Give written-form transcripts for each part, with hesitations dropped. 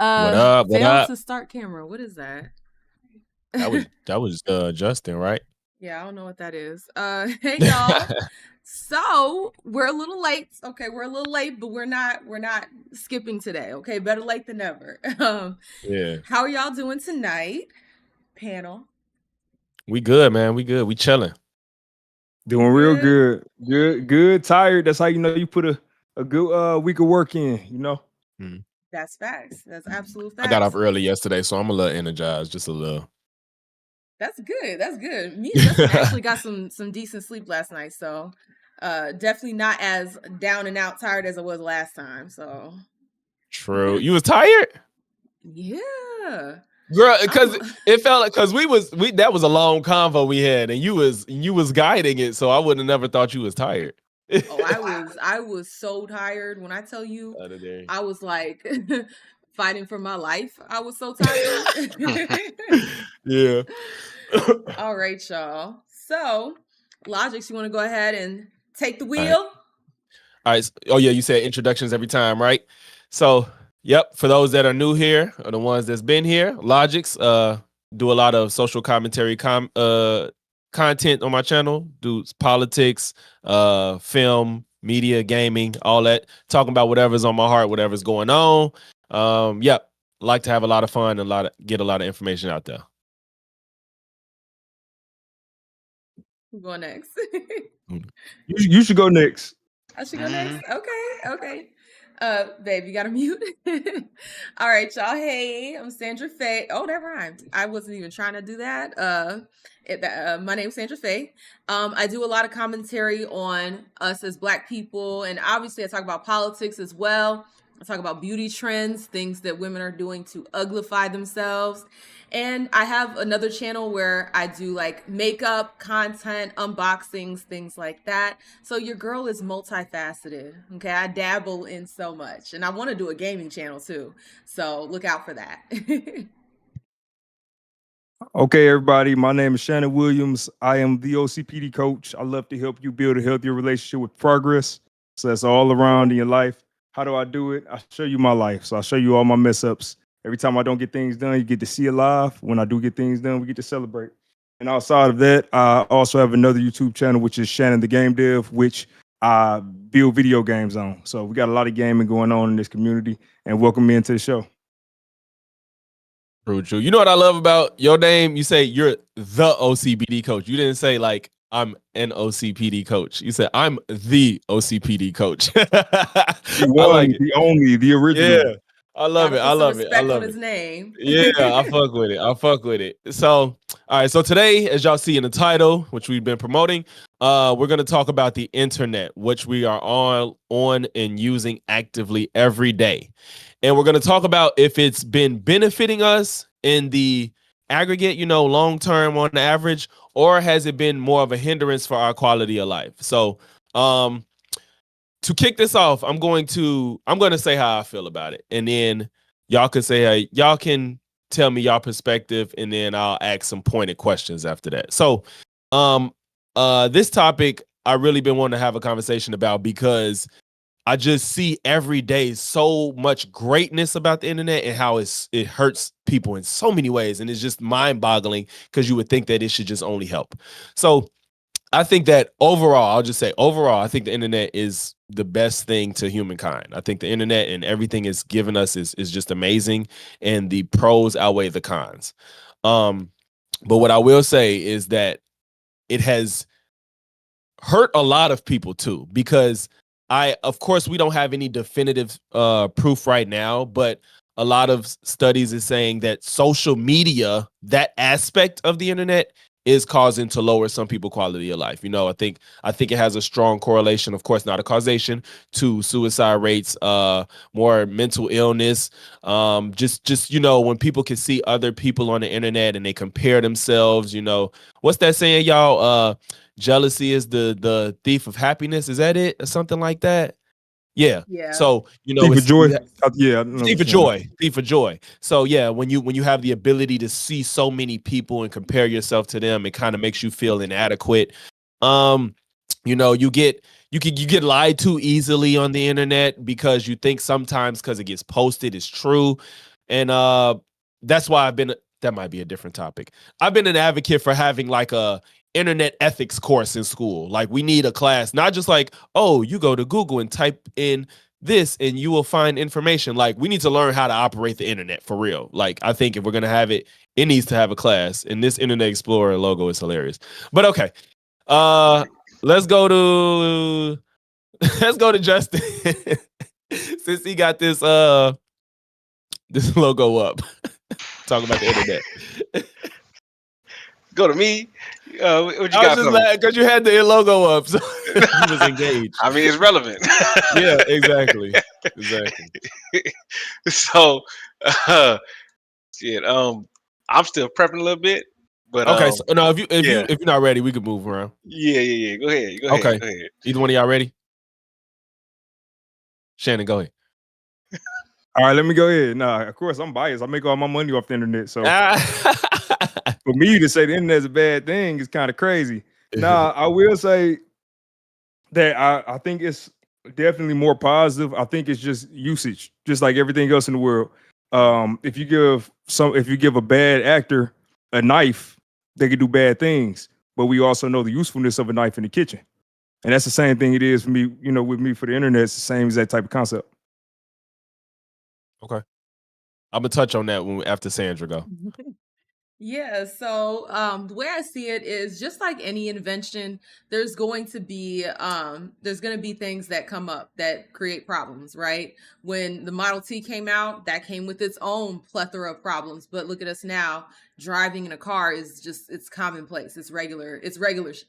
What up? What Failed up? to start camera. What is that? That was Justin, right? Yeah, I don't know what that is. Hey y'all. So we're a little late. Okay, we're a little late, but we're not skipping today. Okay, better late than never. Yeah. How are y'all doing tonight? Panel. We good, man. We good. We chilling. We Doing real good? good. Good. Tired. That's how you know you put a good week of work in, you know? Mm. That's facts. That's absolute I got up facts. early yesterday, so I'm a little energized, just a little. That's good. That's good. Me and Justin actually got some decent sleep last night, so definitely not as down and out tired as I was last time. So True. You was tired? yeah. Girl, because it felt like we that was a long convo we had, and you was guiding it, so I would have never thought you was tired. I was so tired. When I tell you, Other day. I was like fighting for my life. I was so tired. Yeah. All right, y'all. So, Logix, you want to go ahead and take the All wheel? right. Oh yeah, you said introductions every time, right? So, yep. For those that are new here, or the ones that's been here, Logix do a lot of social commentary content on my channel. Do politics, film, media, gaming, all that. Talking about whatever's on my heart, whatever's going on. Yep. Like to have a lot of fun and get a lot of information out there. Who's going next? You should go next. I should go next. Okay. Babe, you gotta mute. All right, y'all. Hey, I'm Sandra Faye. Oh, that rhymed. I wasn't even trying to do that. My name's Sandra Faye. I do a lot of commentary on us as Black people, and obviously I talk about politics as well. I talk about beauty trends, things that women are doing to uglify themselves. And I have another channel where I do like makeup, content, unboxings, things like that. So your girl is multifaceted. Okay. I dabble in so much. And I want to do a gaming channel too. So look out for that. Okay, everybody. My name is Shannon Williams. I am the OCPD coach. I love to help you build a healthier relationship with progress. So that's all around in your life. How do I do it? I show you my life. So I show you all my mess ups. Every time I don't get things done, you get to see it live. When I do get things done, we get to celebrate. And outside of that, I also have another YouTube channel, which is Shannon the Game Dev, which I build video games on. So we got a lot of gaming going on in this community. And welcome me into the show. True. You know what I love about your name? You say you're the OCPD coach. You didn't say like I'm an OCPD coach. You said I'm the OCPD coach. The one, the only, the original. Yeah, I love it. I love it. I love his name. Yeah, I fuck with it. I fuck with it. So, all right. So today, as y'all see in the title, which we've been promoting, we're gonna talk about the internet, which we are on and using actively every day. And we're going to talk about if it's been benefiting us in the aggregate, long term on the average, or has it been more of a hindrance for our quality of life? So to kick this off, I'm going to say how I feel about it. And then y'all can say, y'all can tell me y'all perspective, and then I'll ask some pointed questions after that. So this topic I really been wanting to have a conversation about because I just see every day so much greatness about the internet and how it hurts people in so many ways. And it's just mind-boggling because you would think that it should just only help. So I think that overall, I think the internet is the best thing to humankind. I think the internet and everything it's given us is just amazing, and the pros outweigh the cons. But what I will say is that it has hurt a lot of people too, because of course, we don't have any definitive proof right now, but a lot of studies is saying that social media, that aspect of the internet, is causing to lower some people's quality of life. I think it has a strong correlation, of course, not a causation, to suicide rates, more mental illness. Just when people can see other people on the internet and they compare themselves, what's that saying, y'all? Jealousy is the thief of happiness. Is that it, or something like that? Yeah. So thief of joy. Yeah. Thief of joy. So yeah, when you have the ability to see so many people and compare yourself to them, it kind of makes you feel inadequate. You get lied to easily on the internet because you think sometimes because it gets posted it's true. And that's why that might be a different topic. I've been an advocate for having like a internet ethics course in school. Like we need a class, not just like, oh, you go to Google and type in this and you will find information. Like we need to learn how to operate the internet for real. Like I think if we're going to have it, it needs to have a class, and this Internet Explorer logo is hilarious. But okay. Let's go to Justin. Since he got this this logo up. Talking about the internet. Go to me. What you I got? was just because you had the logo up, so you was engaged. I mean, it's relevant. Yeah, exactly. So, shit. I'm still prepping a little bit, but okay. So, no, if you're not ready, we can move around. Yeah. Go ahead. Okay. Go ahead. Either one of y'all ready? Shannon, go ahead. All right, let me go ahead. Nah, of course I'm biased. I make all my money off the internet, so for me to say the internet's a bad thing is kind of crazy. Nah, I will say that I think it's definitely more positive. I think it's just usage, just like everything else in the world. If you give a bad actor a knife, they can do bad things. But we also know the usefulness of a knife in the kitchen, and that's the same thing it is for me. You know, with me for the internet, it's the same as that type of concept. Okay. I'm gonna touch on that after Sandra go. Yeah, so the way I see it is just like any invention, there's going to be things that come up that create problems, right? When the Model T came out, that came with its own plethora of problems. But look at us now, driving in a car it's commonplace. It's regular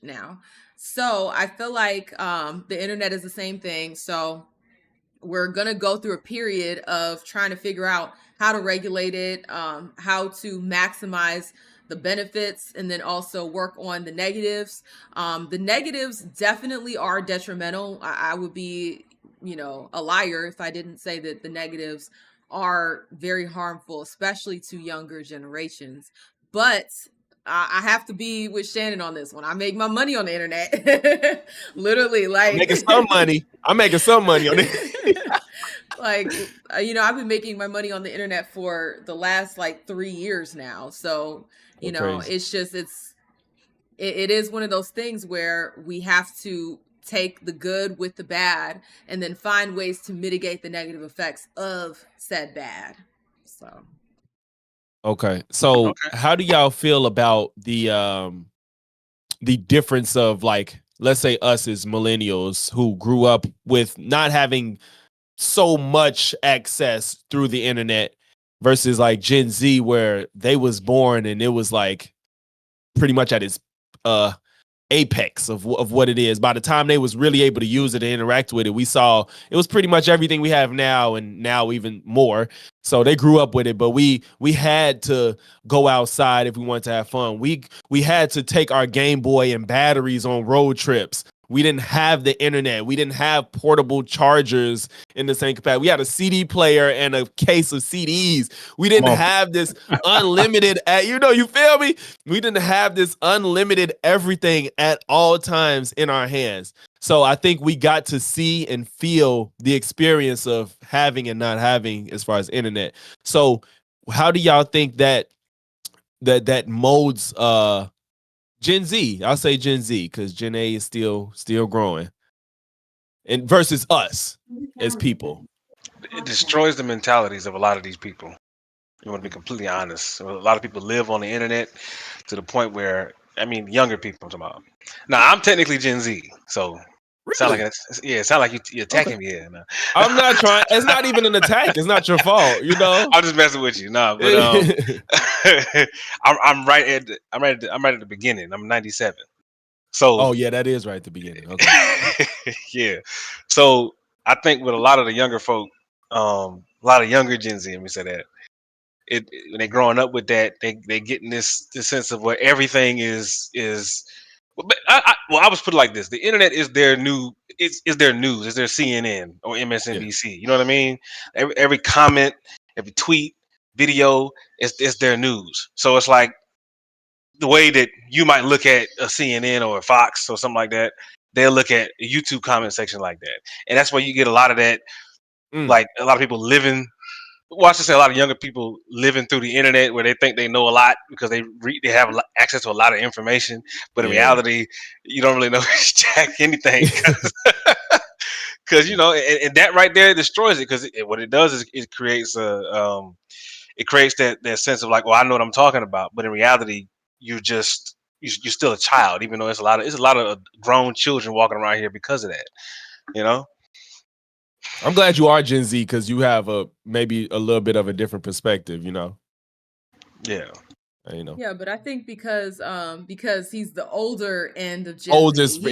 now. So I feel like the internet is the same thing. So we're going to go through a period of trying to figure out how to regulate it, how to maximize the benefits, and then also work on the negatives. The negatives definitely are detrimental. I would be, a liar if I didn't say that the negatives are very harmful, especially to younger generations. But I have to be with Shannon on this one. I make my money on the internet. Literally, like I'm making some money on it. Like, I've been making my money on the internet for the last like 3 years now. So, it's just, it is one of those things where we have to take the good with the bad and then find ways to mitigate the negative effects of said bad. So. Okay. So how do y'all feel about the difference of, like, let's say us as millennials who grew up with not having so much access through the internet versus like Gen Z, where they was born and it was like pretty much at its apex of what it is. By the time they was really able to use it and interact with it, we saw it was pretty much everything we have now, and now even more. So they grew up with it, but we had to go outside if we wanted to have fun. We had to take our Game Boy and batteries on road trips. We didn't have the internet. We didn't have portable chargers in the same capacity. We had a CD player and a case of CDs. We didn't have this unlimited, you feel me? We didn't have this unlimited everything at all times in our hands. So I think we got to see and feel the experience of having and not having as far as internet. So how do y'all think that molds Gen Z? I'll say Gen Z because Gen A is still growing, and versus us as people. It destroys the mentalities of a lot of these people. You want to be completely honest. So a lot of people live on the internet to the point where, younger people I'm talking about. Now, I'm technically Gen Z, so really? It sounds like you're attacking me here. No. I'm not trying. It's not even an attack. It's not your fault. I'm just messing with you. No, but I'm right at the beginning. I'm 97. So. Oh yeah, that is right at the beginning. Okay. Yeah. So I think with a lot of the younger folk, a lot of younger Gen Z, let me say that, when they're growing up with that, they getting this sense of where everything is. But I was put it like this: the internet is their new, is their news, is their CNN or MSNBC. Yeah. You know what I mean? Every comment, every tweet, video, is their news. So it's like the way that you might look at a CNN or a Fox or something like that, they'll look at a YouTube comment section like that, and that's where you get a lot of that. Like a lot of people living watch this, a lot of younger people living through the internet where they think they know a lot because they have access to a lot of information, but in reality, you don't really know jack anything because and that right there destroys it because what it does is it creates that sense of like, well, I know what I'm talking about, but in reality, you're still a child, even though it's a lot of grown children walking around here because of that. I'm glad you are Gen Z because you have maybe a little bit of a different perspective, Yeah. Yeah, but I think because he's the older end of Gen Oldest Z,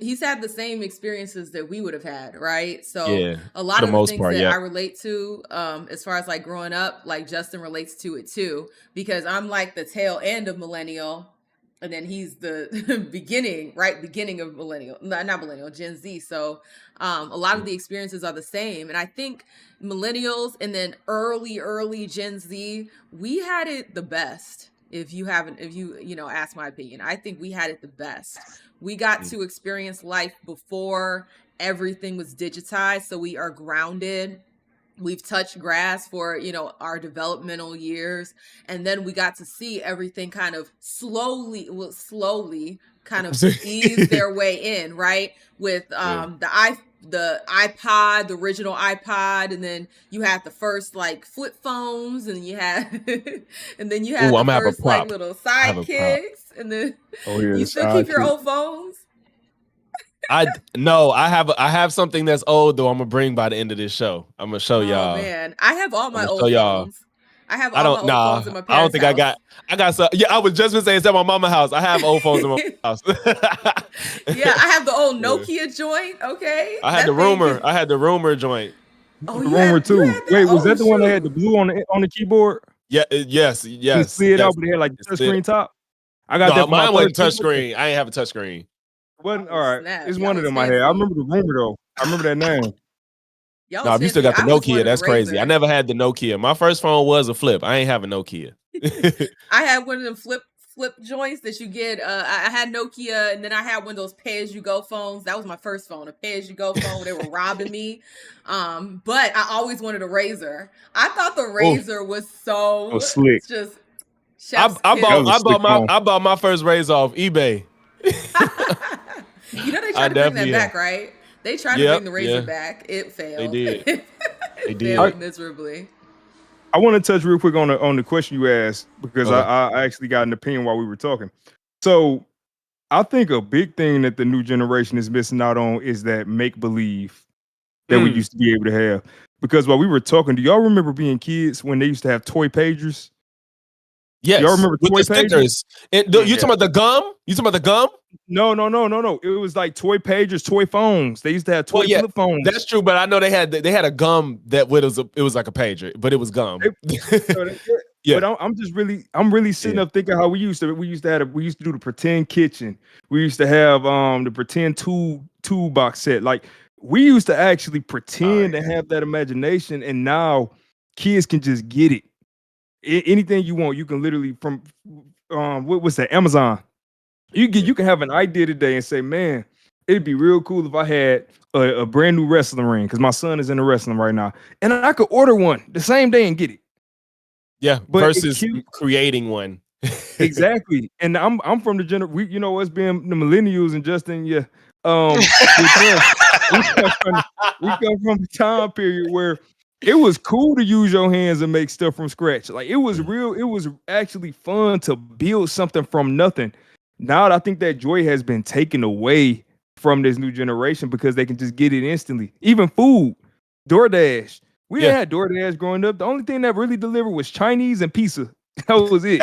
he's had the same experiences that we would have had, right? So a lot of the things that I relate to, as far as like growing up, like Justin relates to it too, because I'm like the tail end of millennial. And then he's the beginning of Gen Z. So a lot of the experiences are the same. And I think millennials and then early Gen Z, we had it the best. If you ask my opinion, I think we had it the best. We got to experience life before everything was digitized. So we are grounded. We've touched grass for, our developmental years. And then we got to see everything kind of slowly kind of ease their way in, right? With the iPod, the original iPod, and then you had the first like flip phones, and you had the first like little sidekicks, and then you still keep your old phones. I have something that's old though. I'm gonna bring by the end of this show. I'm gonna show y'all. Oh man, I have all my old phones. I have all my old phones in my parents' I don't think house. I got some. Yeah, I was just gonna say it's at my mama's house. I have old phones in my house. Yeah, I have the old Nokia joint. Okay, I had the rumor joint. Oh, the rumor too. Wait, was that the one that had the blue on the keyboard? Yeah. Yes. You slid out, but it had like the touchscreen top. I got that. Mine wasn't touchscreen. I ain't have a touchscreen. Wasn't all right. It's one of them I had. I remember the rumor though. I remember that name. No, if you still got the Nokia, that's crazy. I never had the Nokia. My first phone was a flip. I ain't have a Nokia. I had one of them flip joints that you get. I had Nokia, and then I had one of those pay-as-you-go phones. That was my first phone, a pay-as-you-go phone. They were robbing me. But I always wanted a Razor. I thought the Razor was so slick. Just I bought my first Razor off eBay. They tried to bring that back, right? They tried to bring the Razor back. It failed. They did. They failed miserably. I want to touch real quick on the question you asked because I actually got an opinion while we were talking. So I think a big thing that the new generation is missing out on is that make believe that we used to be able to have. Because while we were talking, do y'all remember being kids when they used to have toy pagers? Yes. Y'all remember with toy the stickers? You talking about the gum? No. It was like toy pagers, toy phones. They used to have toy flip phones. That's true, but I know they had a gum that it was like a pager, but it was gum. But I'm really sitting up thinking how we used to do the pretend kitchen. We used to have the pretend toolbox set. Like we used to actually pretend to have that imagination, and now kids can just get it. Anything you want, you can literally from what's that, Amazon. You can have an idea today and say, man, it'd be real cool if I had a brand new wrestling ring because my son is into wrestling right now, and I could order one the same day and get it. Yeah, but versus creating one. Exactly. And I'm from the generation. Us being the millennials and Justin, we come from a time period where it was cool to use your hands and make stuff from scratch. Like it was real. It was actually fun to build something from nothing. Now I think that joy has been taken away from this new generation because they can just get it instantly. Even food, DoorDash. We didn't have DoorDash growing up. The only thing that really delivered was Chinese and pizza. That was it.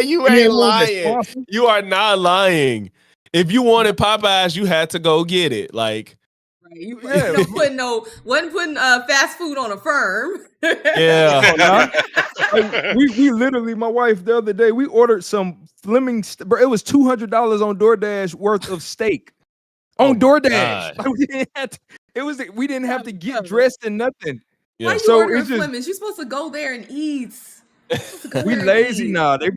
You ain't lying. You are not lying. If you wanted Popeyes, you had to go get it. Like. You wasn't putting fast food on a firm. Yeah. we literally, my wife the other day, we ordered some Fleming's. It was $200 on DoorDash worth of steak on DoorDash. Like, we didn't have to get dressed and nothing. Yeah. Why you ordering Fleming's? You're supposed to go there and eat. We lazy now. They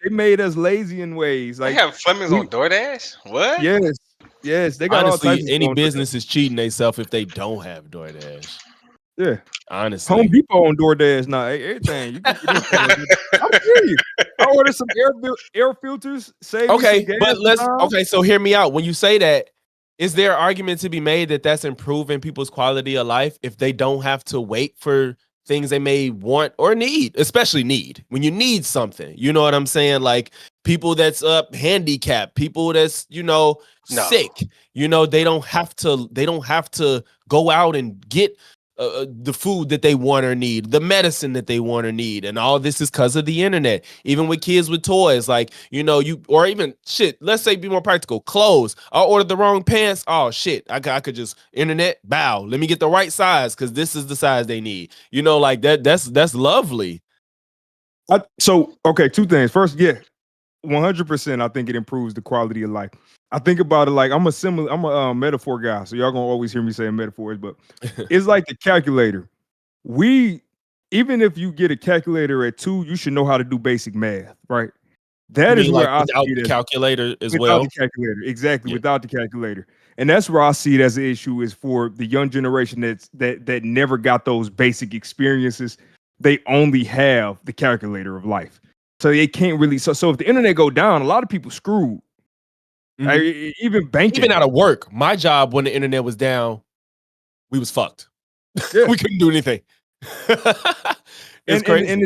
made us lazy in ways. Like they have Fleming's on DoorDash. What? Yes, they got honestly all types any of business is cheating themselves if they don't have DoorDash. Yeah. Honestly. Home Depot on DoorDash now. Everything you can get anything. I'm serious. I ordered some air filters. Save me some gas. Okay, so hear me out. When you say that, is there an argument to be made that that's improving people's quality of life if they don't have to wait for things they may want or need, especially need when you need something? You know what I'm saying? Like people that's handicapped, people that's sick. They don't have to go out and get the food that they want or need, the medicine that they want or need, and all this is because of the internet. Even with kids with toys, like or even shit. Let's say be more practical. Clothes. I ordered the wrong pants. Oh shit! I could just internet. Bow. Let me get the right size because this is the size they need. Like that. That's lovely. So okay, two things. First, 100%. I think it improves the quality of life. I think about it like I'm a metaphor guy, so y'all gonna always hear me saying metaphors, but it's like the calculator. Even if you get a calculator at 2, you should know how to do basic math, right? That is where I see the calculator as well. Without the calculator, exactly. Yeah. Without the calculator, and that's where I see it as an issue is for the young generation that never got those basic experiences. They only have the calculator of life, so they can't really. So if the internet go down, a lot of people screwed. Mm-hmm. Even banking, even out of work. My job when the internet was down, we was fucked. Yeah. We couldn't do anything. It's crazy. And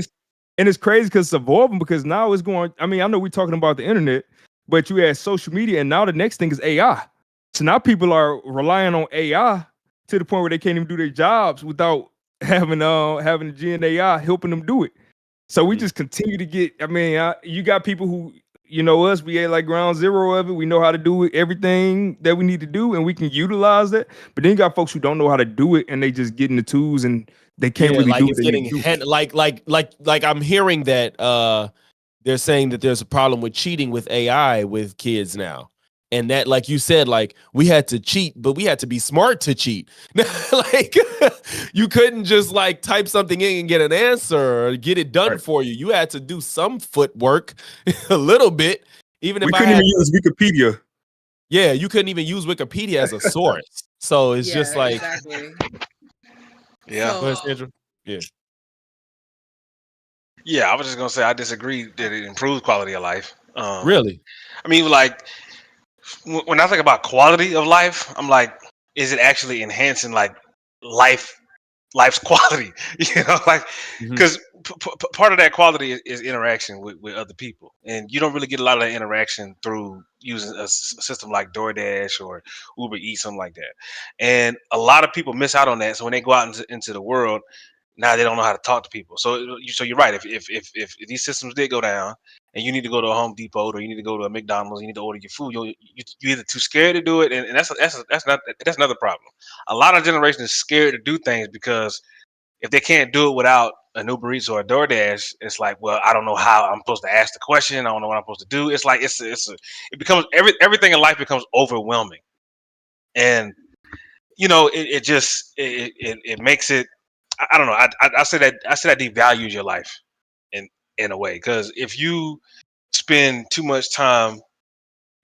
it's crazy because it's evolving because now it's going. I mean, I know we're talking about the internet, but you had social media, and now the next thing is AI. So now people are relying on AI to the point where they can't even do their jobs without having the Gen AI helping them do it. So we just continue to get. I mean, you got people who. Us, we at like ground zero of it. We know how to do everything that we need to do, and we can utilize that. But then you got folks who don't know how to do it, and they just getting the tools, and they can't really do it. Like I'm hearing that they're saying that there's a problem with cheating with AI with kids now. And that, like you said, like we had to cheat, but we had to be smart to cheat. Like you couldn't just like type something in and get an answer or get it done for you. You had to do some footwork a little bit. Even if we couldn't even use Wikipedia. Yeah, you couldn't even use Wikipedia as a source. So it's just like exactly. Yeah. So, go ahead, Sandra. Yeah. Yeah, I was just gonna say I disagree that it improves quality of life. Really? I mean, like when I think about quality of life, I'm like, is it actually enhancing like life's quality? Like because part of that quality is interaction with other people, and you don't really get a lot of that interaction through using a system like DoorDash or Uber Eats, something like that. And a lot of people miss out on that. So when they go out into the world, now they don't know how to talk to people. So you're right. If these systems did go down, and you need to go to a Home Depot or you need to go to a McDonald's, you need to order your food, you're either too scared to do it, and that's another problem. A lot of generation is scared to do things because if they can't do it without an Uber Eats or a DoorDash, it's like, well, I don't know how I'm supposed to ask the question. I don't know what I'm supposed to do. It's like it becomes everything in life becomes overwhelming, and it makes it. I don't know. I say that devalues your life in a way, because if you spend too much time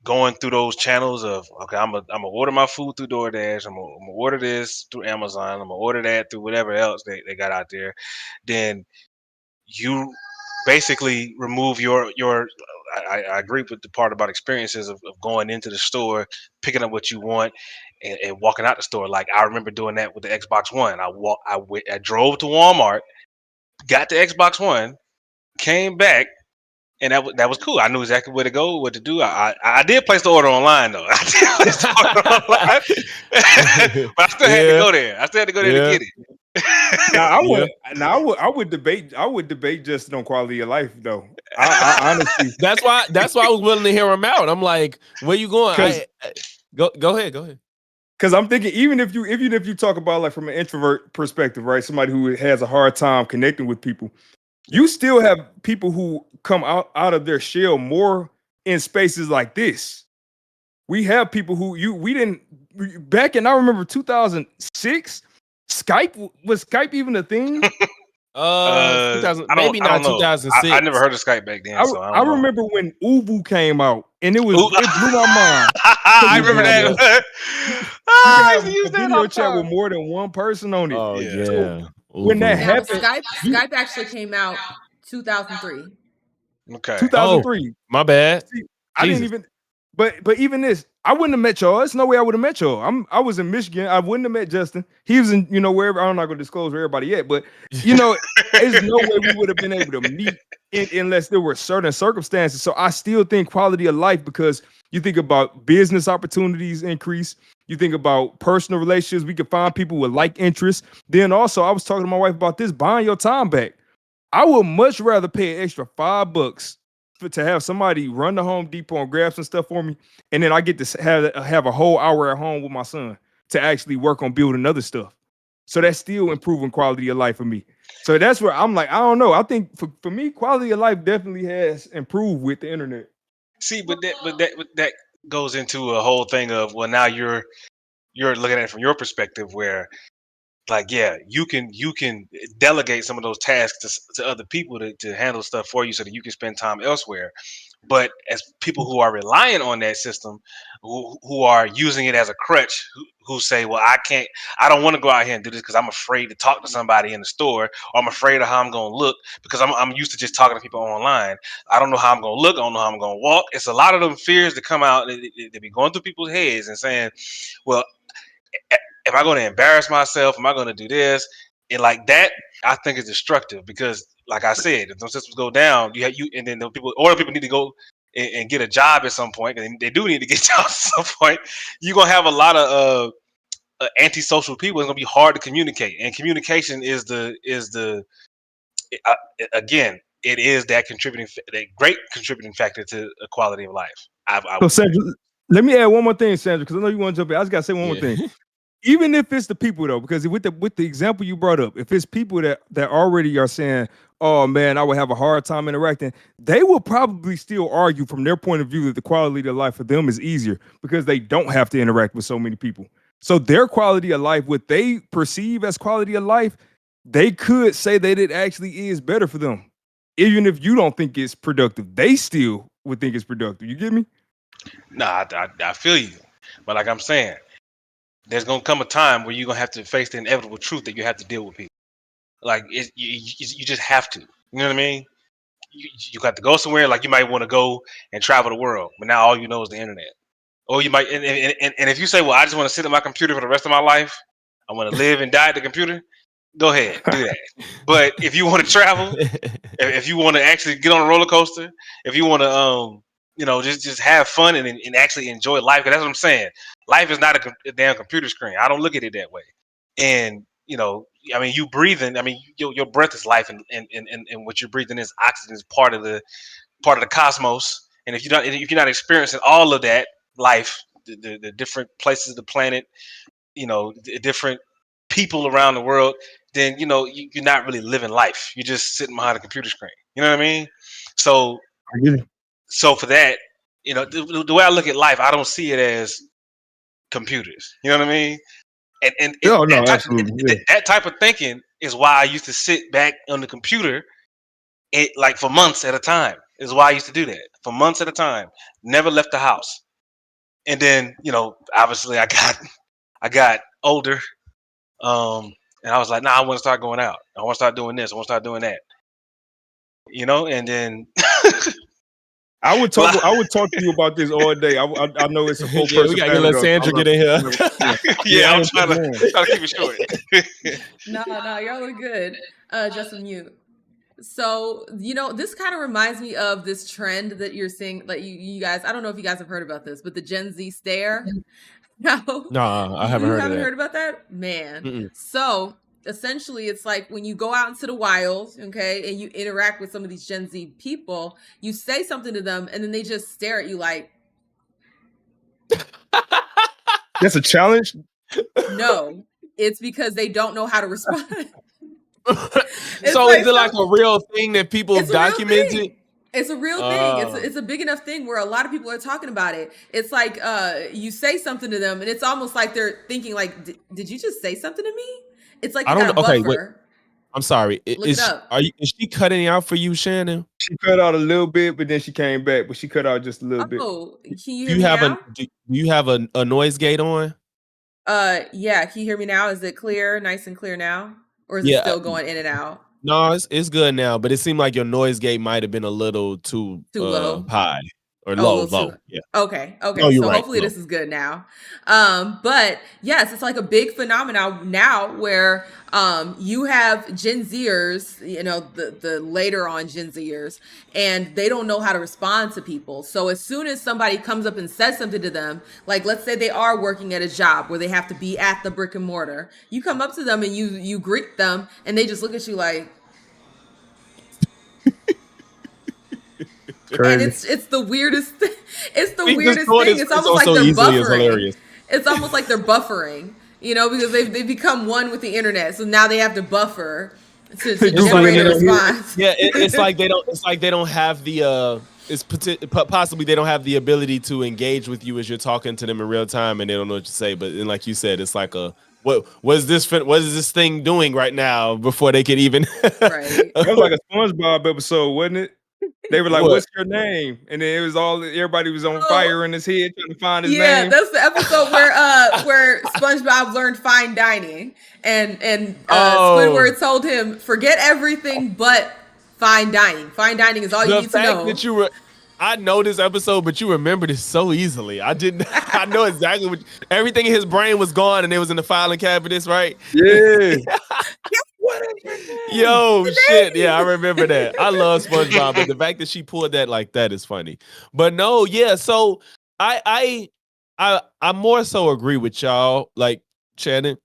going through those channels of, okay, I'm gonna order my food through DoorDash, I'm gonna order this through Amazon, I'm gonna order that through whatever else they got out there, then you basically remove your I agree with the part about experiences of going into the store, picking up what you want, and walking out the store. Like I remember doing that with the Xbox One. I drove to Walmart, got the Xbox One, came back, and that was cool. I knew exactly where to go, what to do. I did place the order online though. I did place the order online, but I still had to go there. I still had to go there to get it. I would debate just on quality of life though. I honestly, that's why I was willing to hear him out. I'm like, where you going? Go ahead. Because I'm thinking, even if you talk about like from an introvert perspective, right? Somebody who has a hard time connecting with people, you still have people who come out of their shell more in spaces like this. We have people who we didn't back in. I remember 2006. Was Skype even a thing? 2000, maybe not 2006. I never heard of Skype back then. I remember when Uvu came out, and it blew my mind. I remember that. You can I have used to use a that all video the chat with time. more than one person on it. Oh Yeah. So yeah. when that Ooh. Now happened, Skype actually came out 2003. Okay. 2003. My bad. See, I didn't Jesus. even. But even this, I wouldn't have met y'all. There's no way I would have met y'all. I was in Michigan. I wouldn't have met Justin. He was in, wherever. I'm not gonna disclose where everybody yet, but there's no way we would have been able to meet unless there were certain circumstances. So I still think quality of life, because you think about business opportunities increase. You think about personal relationships. We can find people with like interests. Then also, I was talking to my wife about this, buying your time back. I would much rather pay an extra $5 to have somebody run to Home Depot and grab some stuff for me, and then I get to have a whole hour at home with my son to actually work on building other stuff. So that's still improving quality of life for me. So that's where I'm like, I don't know. I think for me, quality of life definitely has improved with the internet. See, but that goes into a whole thing of, well, now you're looking at it from your perspective, where like, yeah, you can delegate some of those tasks to other people to handle stuff for you so that you can spend time elsewhere. But as people who are relying on that system, who are using it as a crutch, who say, well, I don't want to go out here and do this because I'm afraid to talk to somebody in the store, or I'm afraid of how I'm going to look because I'm used to just talking to people online. I don't know how I'm going to look. I don't know how I'm going to walk. It's a lot of them fears that come out, they be going through people's heads and saying, well, am I going to embarrass myself? Am I going to do this? And like that, I think is destructive, because, like I said, if those systems go down, and then the people need to go and get a job at some point, and they do need to get jobs at some point. You're gonna have a lot of antisocial people. It's gonna be hard to communicate, and communication is the uh, again, it is that great contributing factor to the quality of life. So Sandra, let me add one more thing, Sandra, because I know you want to jump in. I just gotta say one more thing. Even if it's the people though, because with the example you brought up, if it's people that already are saying, "Oh man, I would have a hard time interacting," they will probably still argue from their point of view that the quality of life for them is easier because they don't have to interact with so many people. So their quality of life, what they perceive as quality of life, they could say that it actually is better for them, even if you don't think it's productive. They still would think it's productive. You get me? Nah, I feel you, but like I'm saying, there's gonna come a time where you're gonna have to face the inevitable truth that you have to deal with people. Like you just have to. You know what I mean? You got to go somewhere. Like, you might want to go and travel the world, but now all you know is the internet. Or you might, and if you say, well, I just want to sit at my computer for the rest of my life, I want to live and die at the computer, go ahead, do that. But if you want to travel, if you want to actually get on a roller coaster, if you want to just have fun and actually enjoy life, because that's what I'm saying. Life is not a damn computer screen. I don't look at it that way. And I mean, you breathing. I mean, your breath is life, and what you're breathing is oxygen, is part of the cosmos. And if you're not experiencing all of that life, the different places of the planet, the different people around the world, then you're not really living life. You're just sitting behind a computer screen. You know what I mean? So for that, the way I look at life, I don't see it as computers. You know what I mean? And Oh no, that type, absolutely. Yeah. that type of thinking is why I used to sit back on the computer, like for months at a time. Is why I used to do that for months at a time. Never left the house. And then, obviously I got older. And I was like, nah, I want to start going out. I want to start doing this. I want to start doing that. And then I would talk to you about this all day. I know it's a full Yeah, we person. gotta let Sandra get in here. yeah, I'm trying to keep it short. No, y'all are good. Just on mute. So, this kind of reminds me of this trend that you're seeing, like you guys, I don't know if you guys have heard about this, but the Gen Z stare. No, I haven't you heard haven't of that. heard about that? Man. Mm-mm. So essentially it's like when you go out into the wild, okay, and you interact with some of these Gen Z people, you say something to them and then they just stare at you like, That's a challenge. no, it's because they don't know how to respond. So is it like a real thing that people documented? It's a real thing. It's a big enough thing where a lot of people are talking about it. It's like you say something to them and it's almost like they're thinking like, did you just say something to me? It's like you got a buffer. Okay, wait. I'm sorry. Look it up. Is she cutting out for you, Shannon? She cut out a little bit, but then she came back. But she cut out just a little bit. Oh, can you hear me now? Do you have a noise gate on? Yeah, can you hear me now? Is it clear, nice and clear now? Or is it Yeah, still going in and out? no, it's good now, but it seemed like your noise gate might have been a little too Too low? high or Oh, a low, little too. low. Yeah. Okay. No, you're So right. hopefully Low. this is good now. But yes, it's like a big phenomenon now where you have Gen Zers, the later on Gen Zers, and they don't know how to respond to people. So as soon as somebody comes up and says something to them, like let's say they are working at a job where they have to be at the brick and mortar, you come up to them and you greet them, and they just look at you like. And Crazy. it's the weirdest it's the Speaking weirdest short thing. is It's almost like so they're easily is buffering. hilarious. It's almost like they're buffering, because they become one with the internet. So now they have to buffer to Google generate a it. response. Yeah, it's like they don't. It's like they don't have the. Possibly they don't have the ability to engage with you as you're talking to them in real time, and they don't know what to say. But then, like you said, it's like what is this thing doing right now before they could even. Right. That was like a SpongeBob episode, wasn't it? They were like, What? "What's your name?" And then it was everybody was on fire in his head trying to find his Yeah, name. that's the episode where SpongeBob learned fine dining, and Squidward told him forget everything but fine dining. Fine dining is all you The need to know. fact that I know this episode, but you remember this so easily. I didn't. I know exactly what everything in his brain was gone, and it was in the filing cabinets, right? Yeah. Yo, shit. Yeah, I remember that. I love SpongeBob, but the fact that she pulled that like that is funny. But no, yeah. So I more so agree with y'all, like Shannon,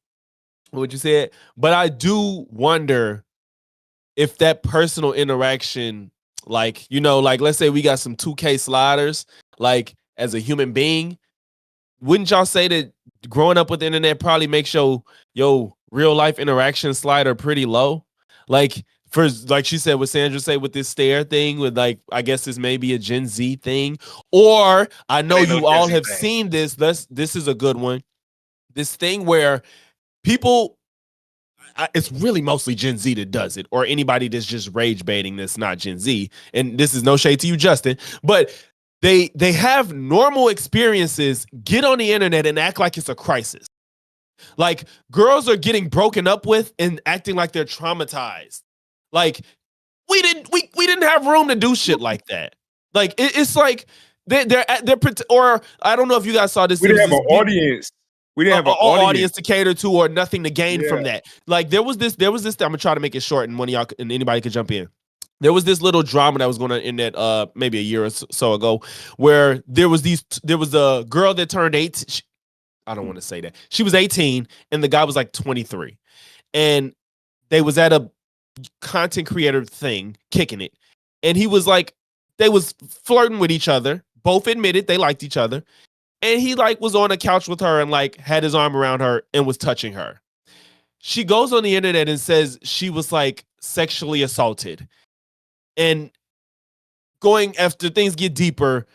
what you said. But I do wonder if that personal interaction, like, like let's say we got some 2K sliders, like as a human being, wouldn't y'all say that growing up with the internet probably makes your real life interaction slider pretty low? Like she said, what Sandra said with this stare thing, with like I guess this may be a Gen Z thing, or I know you all have seen this. This is a good one. This thing where people, it's really mostly Gen Z that does it, or anybody that's just rage baiting that's not Gen Z. And this is no shade to you, Justin, but they have normal experiences, get on the internet and act like it's a crisis. Like girls are getting broken up with and acting like they're traumatized. Like we didn't have room to do shit like that. Like it's like they're or I don't know if you guys saw this. We didn't have an audience. We didn't have an audience to cater to or nothing to gain from that. Like there was this. I'm gonna try to make it short, and one of y'all and anybody could jump in. There was this little drama that was going on in that maybe a year or so ago, where there was a girl that turned 18. I don't want to say that. She was 18 and the guy was like 23. And they was at a content creator thing, kicking it. And he was like, they was flirting with each other. Both admitted they liked each other. And he like was on a couch with her and like had his arm around her and was touching her. She goes on the internet and says she was like sexually assaulted. And going after things get deeper,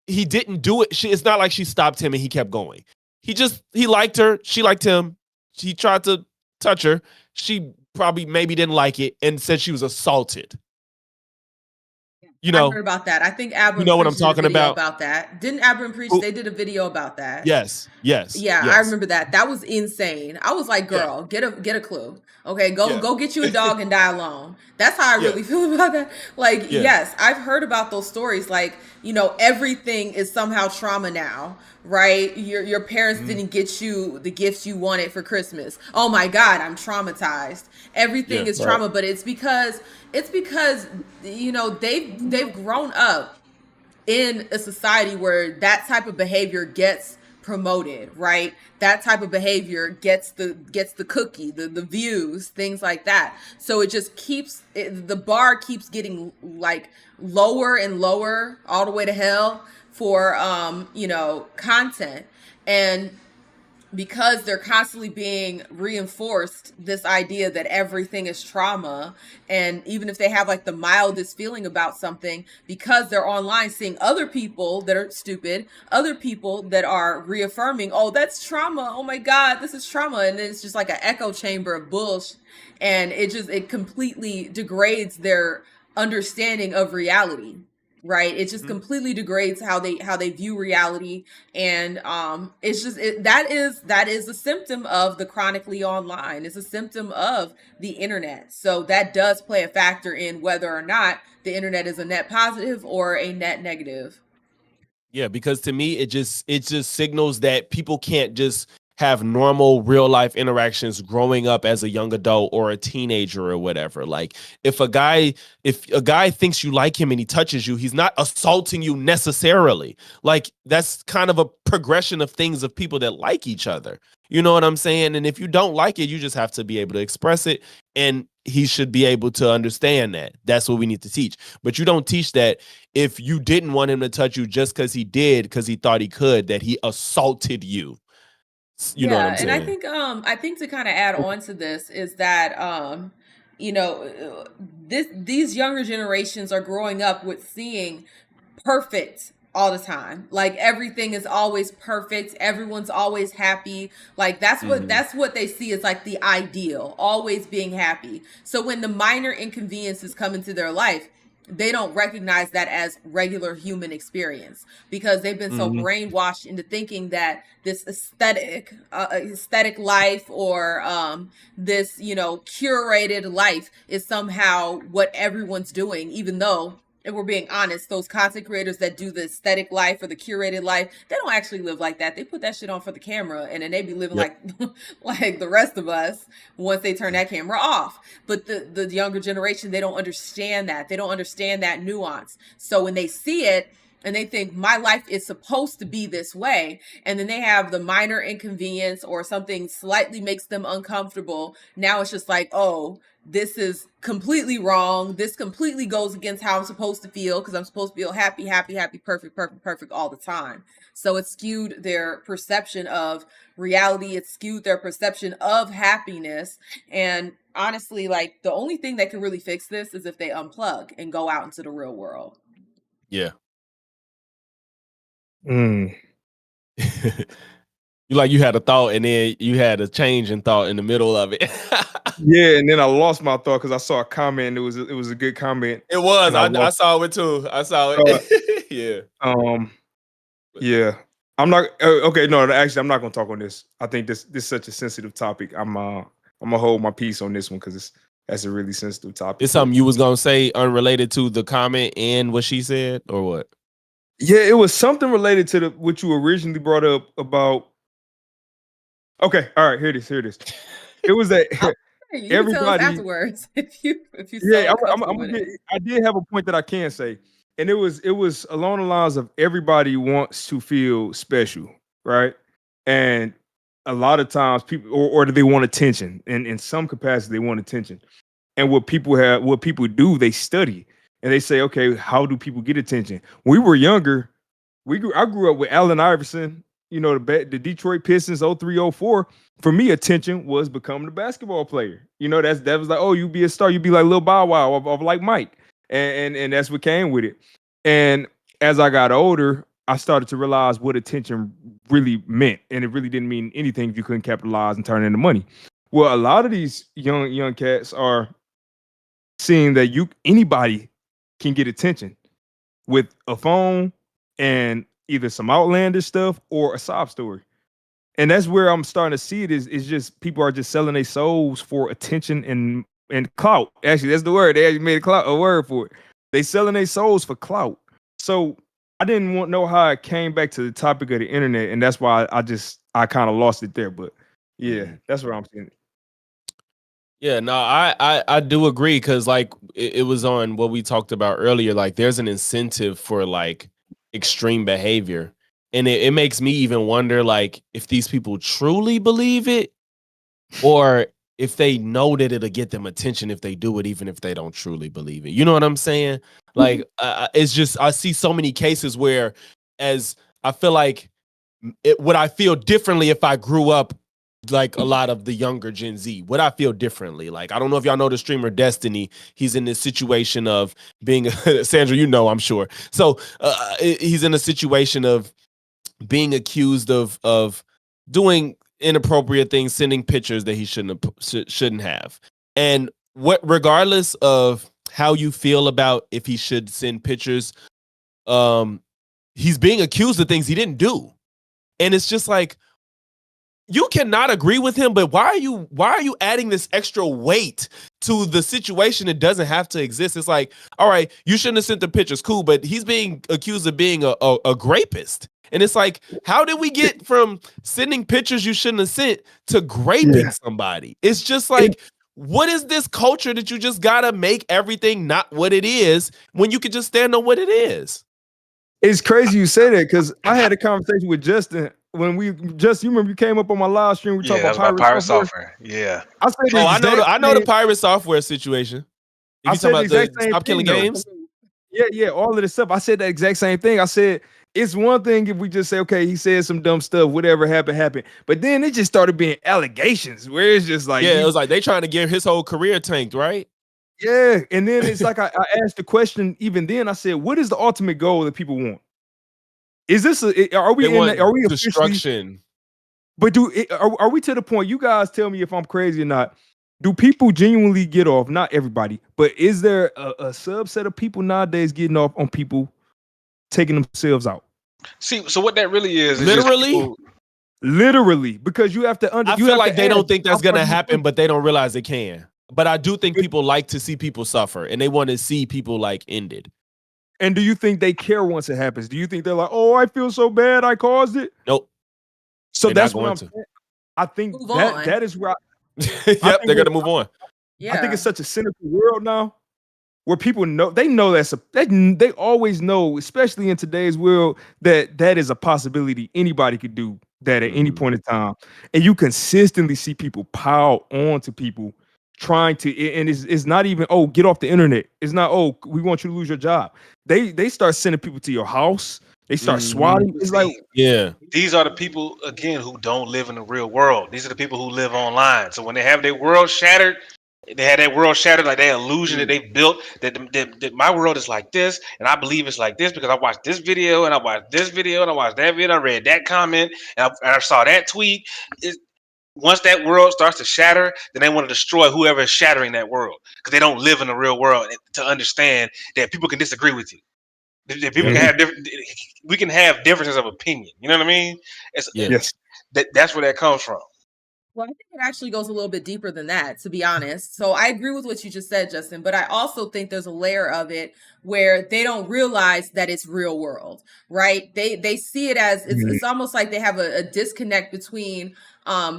he didn't do it. It's not like she stopped him and he kept going. He liked her. She liked him. He tried to touch her. She probably maybe didn't like it and said she was assaulted. I heard about that. I think Abram. You know what I'm talking about? That didn't Abram preach? They did a video about that. Yes. Yeah, I remember that. That was insane. I was like, girl, get a clue. Okay, go get you a dog and die alone. That's how I really feel about that. Like, yes, I've heard about those stories. Like, everything is somehow trauma now, right? Your parents didn't get you the gifts you wanted for Christmas. Oh my God, I'm traumatized. Everything is trauma, but it's because they've grown up in a society where that type of behavior gets promoted, right? That type of behavior gets the cookie, the views, things like that. So it just the bar keeps getting like lower and lower all the way to hell for content. And because they're constantly being reinforced this idea that everything is trauma, and even if they have like the mildest feeling about something, because they're online seeing other people that are stupid, other people that are reaffirming, oh, that's trauma, oh my God, this is trauma, and then it's just like an echo chamber of bullshit, and it completely degrades their understanding of reality. right? It just completely degrades how they view reality, and it's just that is a symptom of the chronically online. It's a symptom of the internet. So that does play a factor in whether or not the internet is a net positive or a net negative. Yeah, because to me, it just signals that people can't just have normal real life interactions growing up as a young adult or a teenager or whatever. Like if a guy thinks you like him and he touches you, he's not assaulting you necessarily. Like that's kind of a progression of things of people that like each other. You know what I'm saying? And if you don't like it, you just have to be able to express it. And he should be able to understand that. That's what we need to teach. But you don't teach that if you didn't want him to touch you just because he did, because he thought he could, that he assaulted you. You know what I'm saying? And I think to kind of add on to this is that these younger generations are growing up with seeing perfect all the time. Like everything is always perfect, everyone's always happy. Like that's what they see as like the ideal, always being happy. So when the minor inconveniences come into their life, they don't recognize that as regular human experience because they've been so brainwashed into thinking that this aesthetic life or this curated life is somehow what everyone's doing, even though, if we're being honest, those content creators that do the aesthetic life or the curated life, they don't actually live like that. They put that shit on for the camera, and then they be living like the rest of us once they turn that camera off. But the younger generation, they don't understand that. They don't understand that nuance. So when they see it and they think my life is supposed to be this way, and then they have the minor inconvenience or something slightly makes them uncomfortable, now it's just like, oh, this is completely wrong. This completely goes against how I'm supposed to feel because I'm supposed to feel happy, perfect all the time. So it skewed their perception of reality. It skewed their perception of happiness. And honestly, like the only thing that can really fix this is if they unplug and go out into the real world. Yeah. Mm. You had a thought and then you had a change in thought in the middle of it. Yeah, and then I lost my thought because I saw a comment. It was a good comment. It was. I saw it too. I saw it. Yeah. Yeah. I'm not okay. No, actually, I'm not gonna talk on this. I think this is such a sensitive topic. I'm gonna hold my peace on this one because that's a really sensitive topic. It's something you was gonna say unrelated to the comment and what she said, or what? Yeah, it was something related to what you originally brought up about. Okay, all right, here it is. It was that you can tell us afterwards if you yeah, I did have a point that I can say, and it was along the lines of everybody wants to feel special, right? And a lot of times people or do they want attention, and in some capacity they want attention. And what people do, they study and they say, okay, how do people get attention? When we were younger, I grew up with Allen Iverson, the Detroit Pistons 03-04. For me, attention was becoming a basketball player. That was like, oh, you be a star, you be like Lil Bow Wow of like Mike. And that's what came with it. And as I got older, I started to realize what attention really meant. And it really didn't mean anything if you couldn't capitalize and turn it into money. Well, a lot of these young cats are seeing that anybody can get attention with a phone and either some outlandish stuff or a sob story. And that's where I'm starting to see it is just people are just selling their souls for attention and clout. Actually, that's the word. They actually made a word for it. They selling their souls for clout. So I didn't know how I came back to the topic of the internet, and that's why I kind of lost it there. But yeah, that's where I'm seeing it. Yeah, no, I do agree because like it was on what we talked about earlier. Like there's an incentive for like extreme behavior. And it makes me even wonder, like, if these people truly believe it or if they know that it'll get them attention if they do it, even if they don't truly believe it. You know what I'm saying? Like, it's just, I see so many cases where as I feel like would I feel differently if I grew up like a lot of the younger Gen Z? Would I feel differently? Like, I don't know if y'all know the streamer Destiny. He's in this situation of being, Sandra, I'm sure. So he's in a situation of being accused of doing inappropriate things, sending pictures that he shouldn't have. And regardless of how you feel about if he should send pictures he's being accused of things he didn't do. And it's just like, you cannot agree with him, but why are you adding this extra weight to the situation that doesn't have to exist? It's like, all right, you shouldn't have sent the pictures, cool, but he's being accused of being a grapist. And it's like, how did we get from sending pictures you shouldn't have sent to graping somebody? It's just like, what is this culture that you just gotta make everything not what it is when you could just stand on what it is? It's crazy you say that, because I had a conversation with Justin when you remember you came up on my live stream. We talked about pirate software. Yeah, I said, I know the pirate software situation. If I you said talking the about exact the same stop killing thing, games, yeah, all of this stuff. I said the exact same thing. I said it's one thing if we just say, okay, he said some dumb stuff, whatever happened, but then it just started being allegations where it's just like, it was like they trying to get his whole career tanked, right? Yeah, and then it's like I asked the question. Even then, I said, what is the ultimate goal that people want? Is this are we destruction? But are we to the point? You guys tell me if I'm crazy or not. Do people genuinely get off? Not everybody, but is there a subset of people nowadays getting off on people taking themselves out? See, so what that really is literally, because you have to. I feel like they don't think that's gonna happen, but they don't realize it can. But I do think people like to see people suffer, and they want to see people like ended. And do you think they care once it happens? Do you think they're like, oh, I feel so bad I caused it? Nope. So that's what I'm saying. I think that is where yep, they're gonna move on. Yeah. I think it's such a cynical world now where people know they always know, especially in today's world, that is a possibility. Anybody could do that at any point in time. And you consistently see people pile on to people trying to, and it's not even, oh, get off the internet. It's not, oh, we want you to lose your job. They start sending people to your house. They start swatting. It's like, yeah, these are the people again who don't live in the real world. These are the people who live online. So when they have their world shattered, they had that world shattered, like that illusion that they built that my world is like this, and I believe it's like this because I watched this video and I watched this video and I watched that video. I read that comment and I saw that tweet. Once that world starts to shatter, then they want to destroy whoever is shattering that world because they don't live in the real world to understand that people can disagree with you. That people can have we can have differences of opinion. You know what I mean? Yes. That's where that comes from. Well, I think it actually goes a little bit deeper than that, to be honest. So I agree with what you just said, Justin, but I also think there's a layer of it where they don't realize that it's real world, right? They see it as it's almost like they have a disconnect between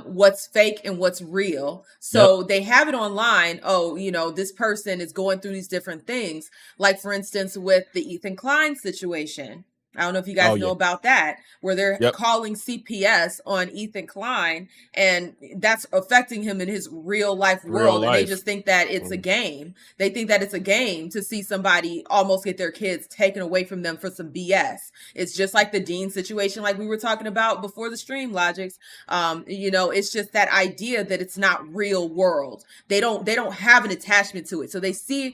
what's fake and what's real. So they have it online. Oh, this person is going through these different things. Like, for instance, with the Ethan Klein situation. I don't know if you guys know about that, where they're calling CPS on Ethan Klein, and that's affecting him in his real life world. And they just think that it's a game. They think that it's a game to see somebody almost get their kids taken away from them for some BS. It's just like the Dean situation, like we were talking about before the stream, Logix. It's just that idea that it's not real world. They don't have an attachment to it. So they see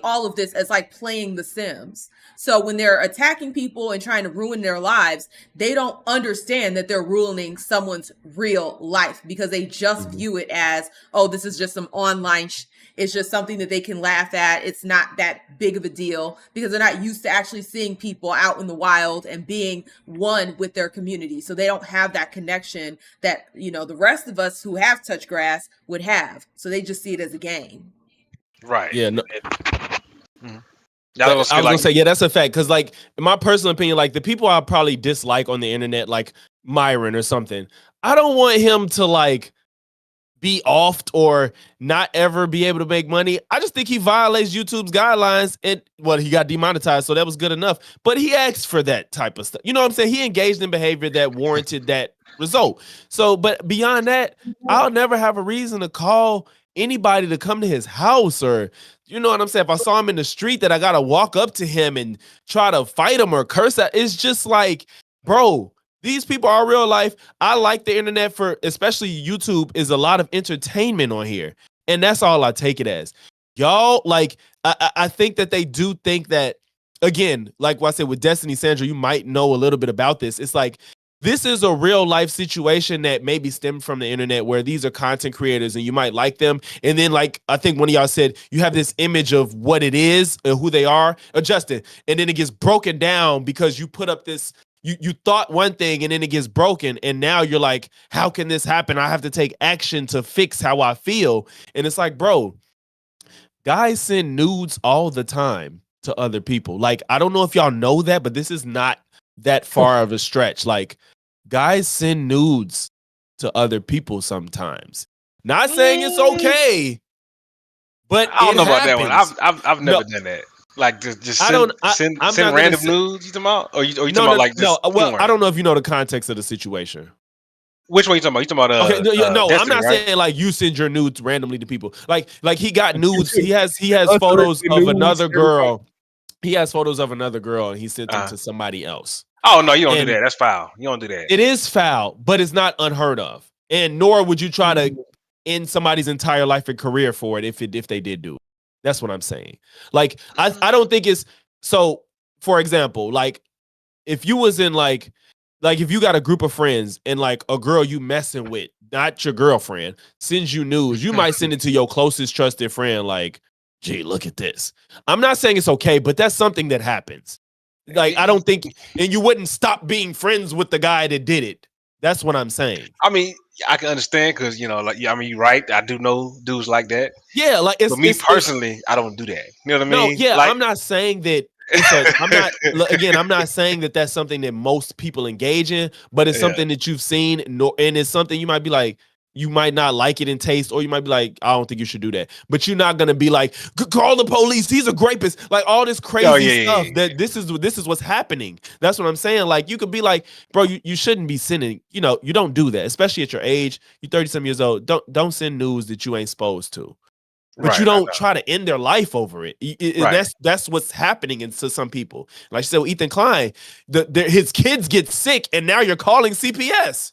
all of this as like playing The Sims. So when they're attacking people and trying to ruin their lives, they don't understand that they're ruining someone's real life because they just view it as, oh, this is just some online it's just something that they can laugh at. It's not that big of a deal because they're not used to actually seeing people out in the wild and being one with their community. So they don't have that connection that, the rest of us who have touched grass would have. So they just see it as a game. Right. Yeah. No. I was gonna say, that's a fact. Because, like, in my personal opinion, like the people I probably dislike on the internet, like Myron or something, I don't want him to like be offed or not ever be able to make money. I just think he violates YouTube's guidelines. He got demonetized, so that was good enough. But he asked for that type of stuff. You know what I'm saying? He engaged in behavior that warranted that result. So, but beyond that, I'll never have a reason to call anybody to come to his house, or you know what I'm saying? If I saw him in the street, that I gotta walk up to him and try to fight him or curse at. It's just like, bro, these people are real life. I like the internet for, especially YouTube, is a lot of entertainment on here. And that's all I take it as. Y'all, like, I think that they do think that, again, like what I said with Destiny, Sandra, you might know a little bit about this. It's like, this is a real life situation that maybe stemmed from the internet where these are content creators and you might like them. And then, like, I think one of y'all said you have this image of what it is and who they are, Justin, and then it gets broken down because you put up this, you thought one thing and then it gets broken. And now you're like, how can this happen? I have to take action to fix how I feel. And it's like, bro, guys send nudes all the time to other people. Like, I don't know if y'all know that, but this is not that far of a stretch. Like, guys send nudes to other people sometimes. Not saying it's okay, but I don't know about happens. that one. I've never done that. Like just send random nudes. You talking about? Or you talking about like just well, I don't know if you know the context of the situation. Which one you talking about? You talking about okay, no, Destiny, I'm not right? saying like you send your nudes randomly to people. Like he got nudes. He has photos of another girl. He has photos of another girl and he sent them to somebody else. Oh no, you don't do that. That's foul. You don't do that. It is foul, but it's not unheard of. And nor would you try to end somebody's entire life and career for it if they did do it. That's what I'm saying. Like I don't think it's so. For example, like if you was in like if you got a group of friends and like a girl you messing with, not your girlfriend, sends you news, you might send it to your closest trusted friend. Like, gee, look at this. I'm not saying it's okay, but that's something that happens. Like, I don't think, and you wouldn't stop being friends with the guy that did it. That's what I'm saying. I mean, I can understand because like I mean, you're right. I do know dudes like that. Yeah, like it's but me personally, I don't do that. You know what I mean? No, yeah, like, I'm not saying that. I'm not saying that that's something that most people engage in, but it's something that you've seen, and it's something you might be like, you might not like it in taste, or you might be like, I don't think you should do that. But you're not gonna be like, call the police. He's a rapist. Like all this crazy stuff. That this is what's happening. That's what I'm saying. Like you could be like, bro, you shouldn't be sending. You know, you don't do that, especially at your age. You're 30-some years old. Don't send news that you ain't supposed to. But you don't try to end their life over it. That's what's happening to some people. Like I said, with Ethan Klein, his kids get sick, and now you're calling CPS.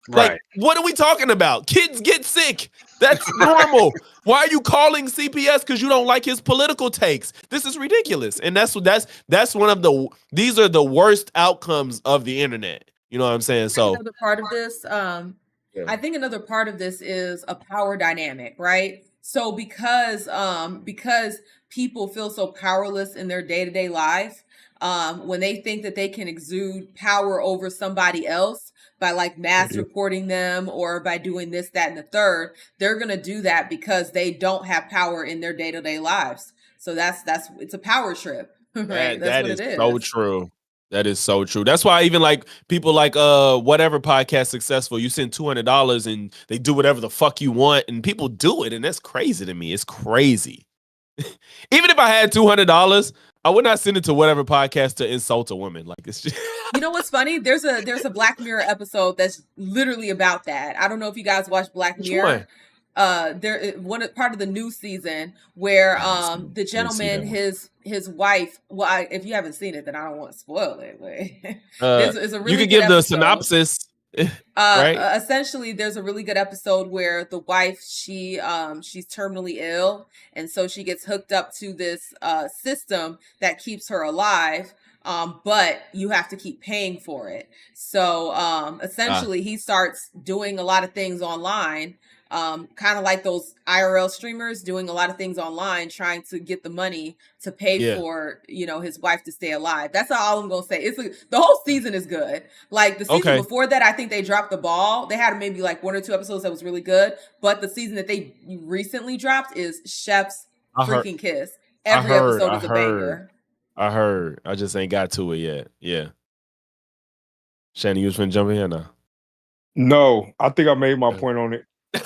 Like, what are we talking about? Kids get sick. That's normal. Why are you calling CPS? Because you don't like his political takes. This is ridiculous. And that's one of these are the worst outcomes of the internet. You know what I'm saying? So another part of this, I think another part of this is a power dynamic, right? So because people feel so powerless in their day-to-day life, when they think that they can exude power over somebody else by like mass reporting them or by doing this, that, and the third, they're going to do that because they don't have power in their day-to-day lives. So it's a power trip, right? That's what it is. So true. That is so true. That's why even like people like whatever podcast successful, you send $200 and they do whatever the fuck you want, and people do it, and that's crazy to me. It's crazy. Even if I had $200, I would not send it to whatever podcast to insult a woman. Like it's just You know what's funny? There's a Black Mirror episode that's literally about that. I don't know if you guys watch Black Mirror. There one part of the new season where the gentleman, his wife, well, if you haven't seen it, then I don't want to spoil it. It's a really you can give the synopsis. Right? Essentially, there's a really good episode where the wife, she's terminally ill, and so she gets hooked up to this system that keeps her alive. But you have to keep paying for it. So essentially, he starts doing a lot of things online. Kind of like those IRL streamers doing a lot of things online, trying to get the money to pay for, his wife to stay alive. That's all I'm going to say. The whole season is good. Like the season before that, I think they dropped the ball. They had maybe like 1 or 2 episodes that was really good. But the season that they recently dropped is Chef's freaking kiss. Every episode is a banger. I heard. I just ain't got to it yet. Yeah. Shannon, you was finna jump in now? No, I think I made my point on it. I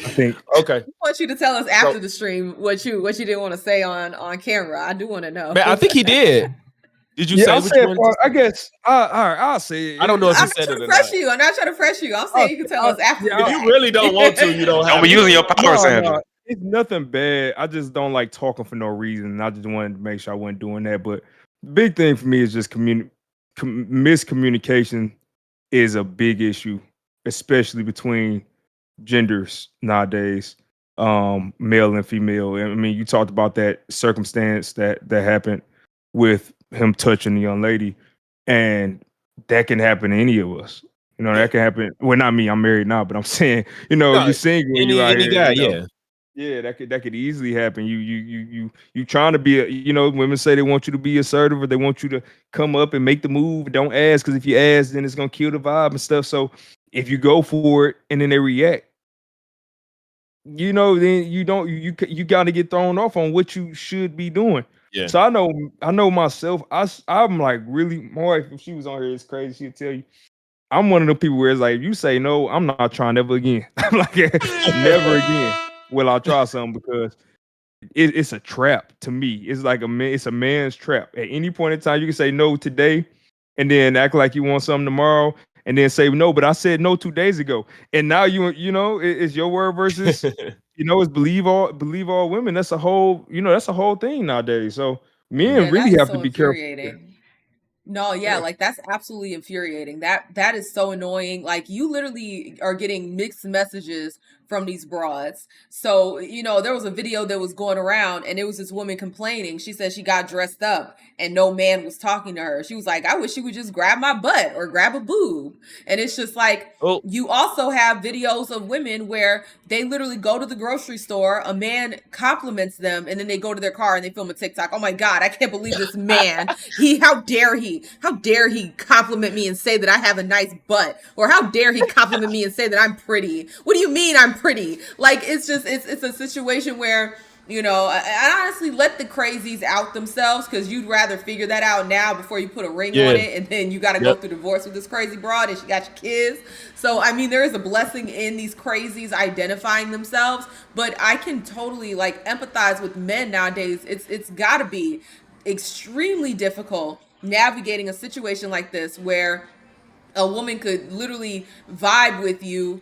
think. Okay. I want you to tell us after the stream what you didn't want to say on camera. I do want to know. Man, I think he did. Did you say? I guess. All right, I'll say it. I don't know if you said it. I'm not trying to press you. I'm saying you can tell us after. If you really don't want to, you don't have. I'm using your power, Sandra. It's nothing bad. I just don't like talking for no reason. I just wanted to make sure I wasn't doing that. But the big thing for me is just miscommunication is a big issue, especially between genders nowadays, male and female. I mean, you talked about that circumstance that happened with him touching the young lady, and that can happen to any of us. You know, that can happen. Well, not me. I'm married now, but I'm saying, you know, No, you single and you out any here, guy, you know, yeah. yeah, that could easily happen. You trying to be a, you know, women say they want you to be assertive or they want you to come up and make the move. Don't ask, because if you ask, then it's gonna kill the vibe and stuff. So if you go for it and then they react, you know, then you don't you got to get thrown off on what you should be doing. Yeah. So I know myself. I'm like really more. If she was on here, it's crazy. She'd tell you. I'm one of the people where it's like, if you say no, I'm not trying ever again. I'm like, never again will I try something, because it's a trap to me. It's like it's a man's trap. At any point in time, you can say no today, and then act like you want something tomorrow, and then say no, but I said no 2 days ago, and now you know it's your word versus you know it's believe all women. That's a whole that's a whole thing nowadays. So men Yeah, really that is have to so be careful. infuriating. No, yeah, Yeah. like that's absolutely infuriating. That is so annoying. Like you literally are getting mixed messages from these broads. So, there was a video that was going around and it was this woman complaining. She said she got dressed up and no man was talking to her. She was like, I wish she would just grab my butt or grab a boob. And it's just like, Oh, you also have videos of women where they literally go to the grocery store, a man compliments them, and then they go to their car and they film a TikTok. Oh my God, I can't believe this man. How dare he compliment me and say that I have a nice butt? Or how dare he compliment me and say that I'm pretty? What do you mean I'm pretty? Like, it's a situation where, I honestly let the crazies out themselves, because you'd rather figure that out now before you put a ring on it, and then you got to go through divorce with this crazy broad and she got your kids. So, I mean, there is a blessing in these crazies identifying themselves, but I can totally empathize with men nowadays. It's got to be extremely difficult navigating a situation like this where a woman could literally vibe with you,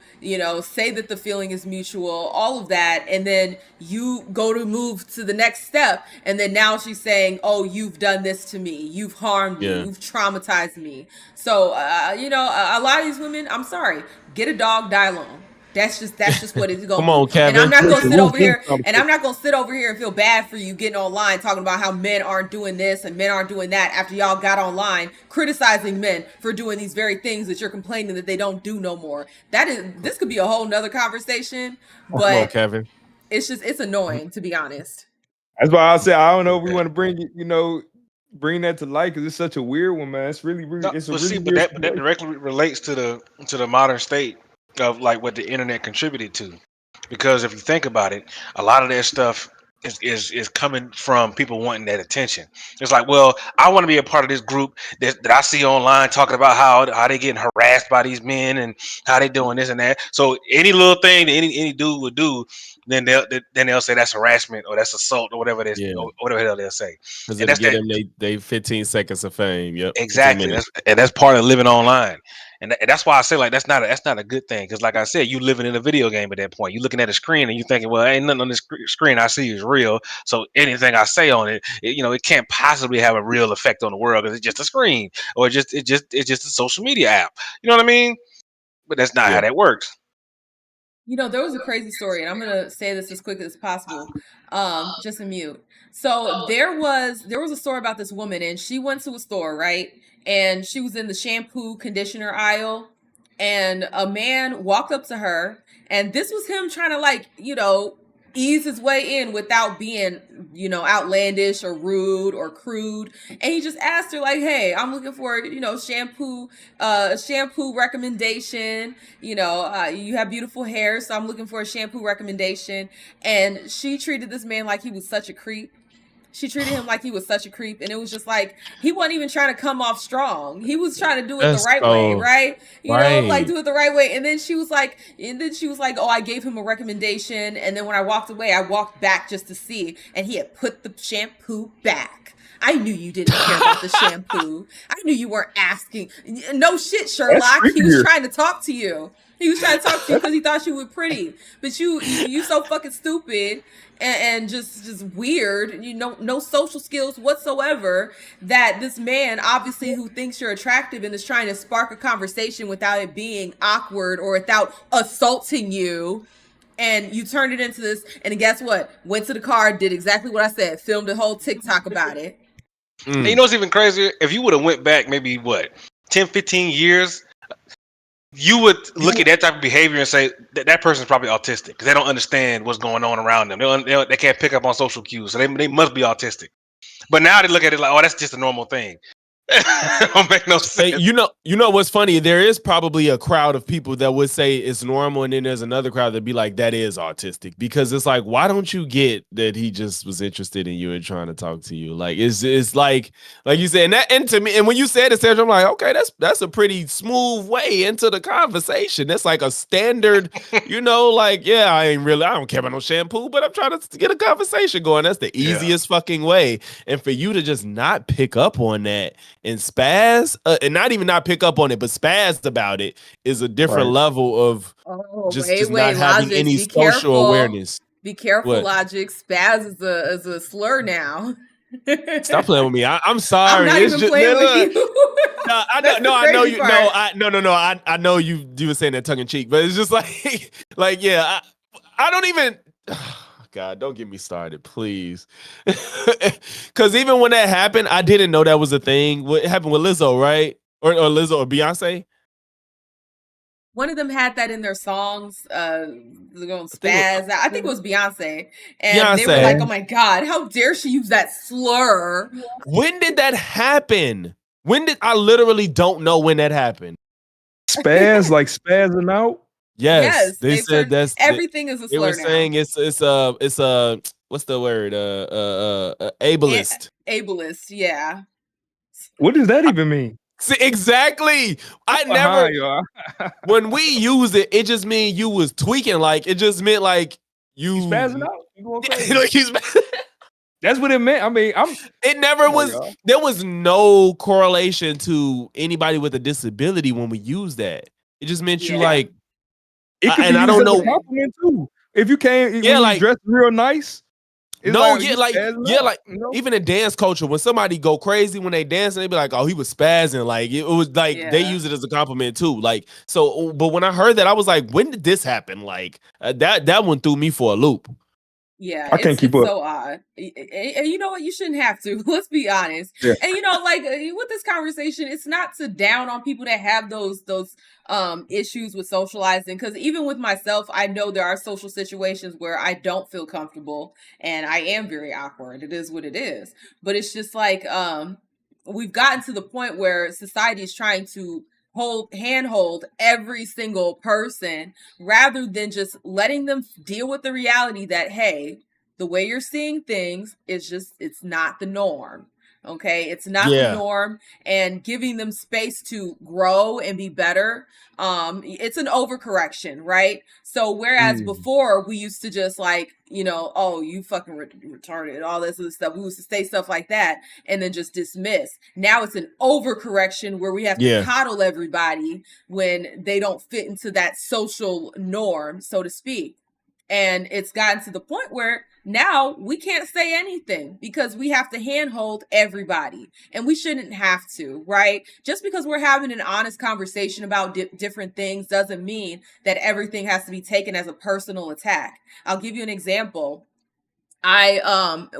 say that the feeling is mutual, all of that, and then you go to move to the next step, and then now she's saying, oh, you've done this to me, you've harmed me, you've traumatized me. So, a lot of these women, I'm sorry, get a dog, die alone. That's just what it's going to be. Come on, Kevin. And I'm not going to sit over here and feel bad for you getting online talking about how men aren't doing this and men aren't doing that after y'all got online criticizing men for doing these very things that you're complaining that they don't do no more. This could be a whole nother conversation, but come on, Kevin. it's annoying, to be honest. That's why I said I don't know if we want to bring it, bring that to light, because it's such a weird one, man. It's really it's a really weird. But that directly relates to the modern state of like what the internet contributed to, because if you think about it, a lot of that stuff is coming from people wanting that attention. It's like, well, I want to be a part of this group that I see online talking about how they getting harassed by these men and how they doing this and that. So any little thing that any dude would do, then they'll say that's harassment or that's assault or whatever it is, or whatever the hell they'll say. Because it'll get them they 15 seconds of fame. Yep. Exactly. That's part of living online. And that's why I say, like, that's not a good thing, because like I said, you living in a video game at that point. You're looking at a screen and you thinking, well, ain't nothing on this screen I see is real, so anything I say on it, it can't possibly have a real effect on the world because it's just a screen, or it's just a social media app. You know what I mean? But that's not how that works. There was a crazy story, and I'm gonna say this as quickly as possible. Just a mute. So there was a story about this woman, and she went to a store, right? And she was in the shampoo conditioner aisle, and a man walked up to her, and this was him trying to ease his way in without being, outlandish or rude or crude. And he just asked her like, hey, I'm looking for, shampoo recommendation. You have beautiful hair, so I'm looking for a shampoo recommendation. And she treated this man like he was such a creep. She treated him like he was such a creep, and it was just like he wasn't even trying to come off strong. He was trying to do it the right way, right? Do it the right way. And then she was like, oh, I gave him a recommendation, and then when I walked away, I walked back just to see, and he had put the shampoo back. I knew you didn't care about the shampoo. I knew you weren't asking. No shit, Sherlock. He was trying to talk to you. He was trying to talk to you because he thought you were pretty. But you so fucking stupid and just weird. No social skills whatsoever, that this man, obviously, who thinks you're attractive and is trying to spark a conversation without it being awkward or without assaulting you. And you turned it into this. And guess what? Went to the car, did exactly what I said. Filmed a whole TikTok about it. And you know what's even crazier? If you would have went back maybe 10 10, 15 years, you would look at that type of behavior and say that person's probably autistic because they don't understand what's going on around them. They can't pick up on social cues, so they must be autistic. But now they look at it like, oh, that's just a normal thing. Don't make no sense. Hey, you know what's funny? There is probably a crowd of people that would say it's normal, and then there's another crowd that'd be like, that is autistic, because it's like, why don't you get that he just was interested in you and trying to talk to you? Like it's like you said, and to me, and when you said it, Sandra, I'm like, okay, that's a pretty smooth way into the conversation. That's like a standard, like, yeah, I don't care about no shampoo, but I'm trying to get a conversation going. That's the easiest fucking way. And for you to just not pick up on that and spaz, and not pick up on it, but spaz about it is a different level of just not having Logix, any social awareness. Be careful, What? Logix. Spaz is a slur now. Stop playing with me. I'm sorry. I'm not even playing with you. No, I know you. No. I know you were saying that tongue in cheek, but it's just like, yeah. I don't even. God, don't get me started, please. Because even when that happened, I didn't know that was a thing. What happened with Lizzo, right? Or Lizzo or Beyonce? One of them had that in their songs, going spaz. I think it was Beyonce. And they were like, oh my God, how dare she use that slur? When did that happen? I literally don't know when that happened. Spaz, like spazzing out? Yes, they said that's everything is a slur. They were saying it's a what's the word? Ableist. Ableist, yeah. What does that even mean? See, exactly. I never. When we use it, it just mean you was tweaking. Like it just meant like you spazzing out. You going crazy. That's what it meant. I mean, It never was. There was no correlation to anybody with a disability when we use that. It just meant you like. It could be I don't know. Compliment too. If you can't, you dress real nice. Even in dance culture, when somebody go crazy when they dance, and they be like, "Oh, he was spazzing." Like it was like they use it as a compliment too. Like so, but when I heard that, I was like, "When did this happen?" Like that one threw me for a loop. Yeah, I can't keep up. So odd. And you know what? You shouldn't have to. Let's be honest. Yeah. And with this conversation, it's not to down on people that have those issues with socializing. Because even with myself, I know there are social situations where I don't feel comfortable and I am very awkward. It is what it is. But it's just like we've gotten to the point where society is trying to handhold every single person rather than just letting them deal with the reality that, hey, the way you're seeing things is it's not the norm. Okay, it's not the norm, and giving them space to grow and be better. It's an overcorrection, right? So whereas before we used to just like, oh, you fucking retarded, all this other stuff. We used to say stuff like that and then just dismiss. Now it's an overcorrection where we have to coddle everybody when they don't fit into that social norm, so to speak. And it's gotten to the point where now we can't say anything because we have to handhold everybody, and we shouldn't have to, right? Just because we're having an honest conversation about different things doesn't mean that everything has to be taken as a personal attack. I'll give you an example.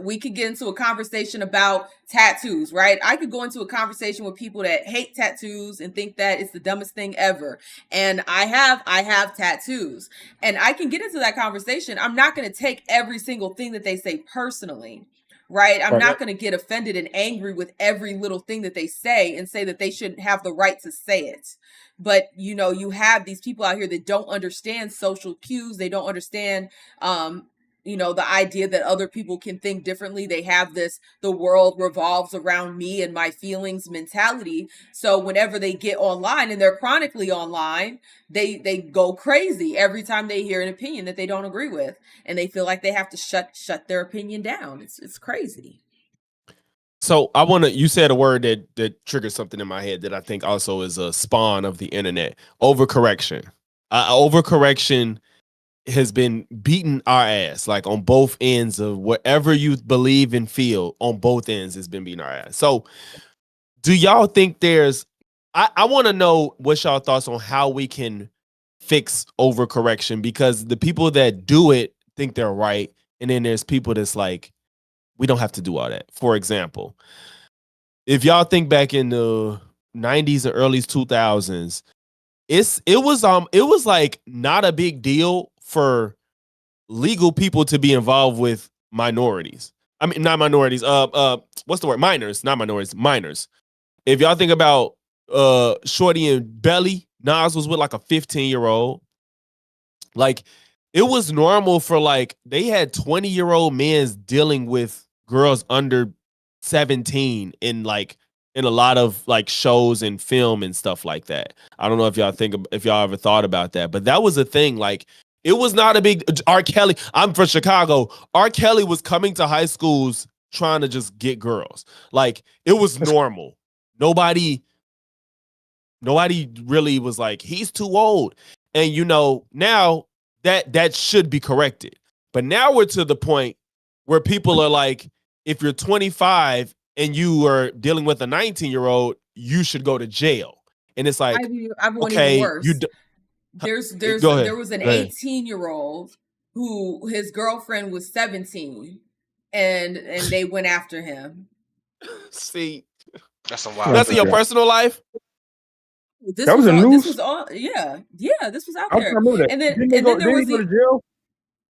We could get into a conversation about tattoos, right? I could go into a conversation with people that hate tattoos and think that it's the dumbest thing ever. And I have tattoos, and I can get into that conversation. I'm not going to take every single thing that they say personally, right? I'm not going to get offended and angry with every little thing that they say and say that they shouldn't have the right to say it. But, you have these people out here that don't understand social cues. They don't understand, the idea that other people can think differently. They have the world revolves around me and my feelings mentality. So whenever they get online and they're chronically online, they go crazy every time they hear an opinion that they don't agree with. And they feel like they have to shut their opinion down. It's crazy. So you said a word that triggered something in my head that I think also is a spawn of the internet. Overcorrection. Overcorrection has been beating our ass, like on both ends of whatever you believe and feel. On both ends, it's been beating our ass. So do y'all think I want to know what's y'all thoughts on how we can fix overcorrection, because the people that do it think they're right, and then there's people that's like, we don't have to do all that. For example, if y'all think back in the 90s and early 2000s, it was like not a big deal for legal people to be involved with minorities. I mean, not minorities. What's the word? Minors, not minorities. Minors. If y'all think about Shorty and Belly, Nas was with like a 15-year-old. Like, it was normal for like they had 20-year-old men dealing with girls under 17 in a lot of like shows and film and stuff like that. I don't know if y'all ever thought about that, but that was a thing. Like, it was not a big R. Kelly. I'm from Chicago. R. Kelly was coming to high schools trying to just get girls. Like, it was normal. Nobody really was like, he's too old. And now that should be corrected. But now we're to the point where people are like, if you're 25 and you are dealing with a 19-year-old, you should go to jail. And it's like, I've went okay, even worse. There was an 18-year-old who his girlfriend was 17 and they went after him. See, that's some wild. That's in your personal life. This was out there. And then there was go to jail.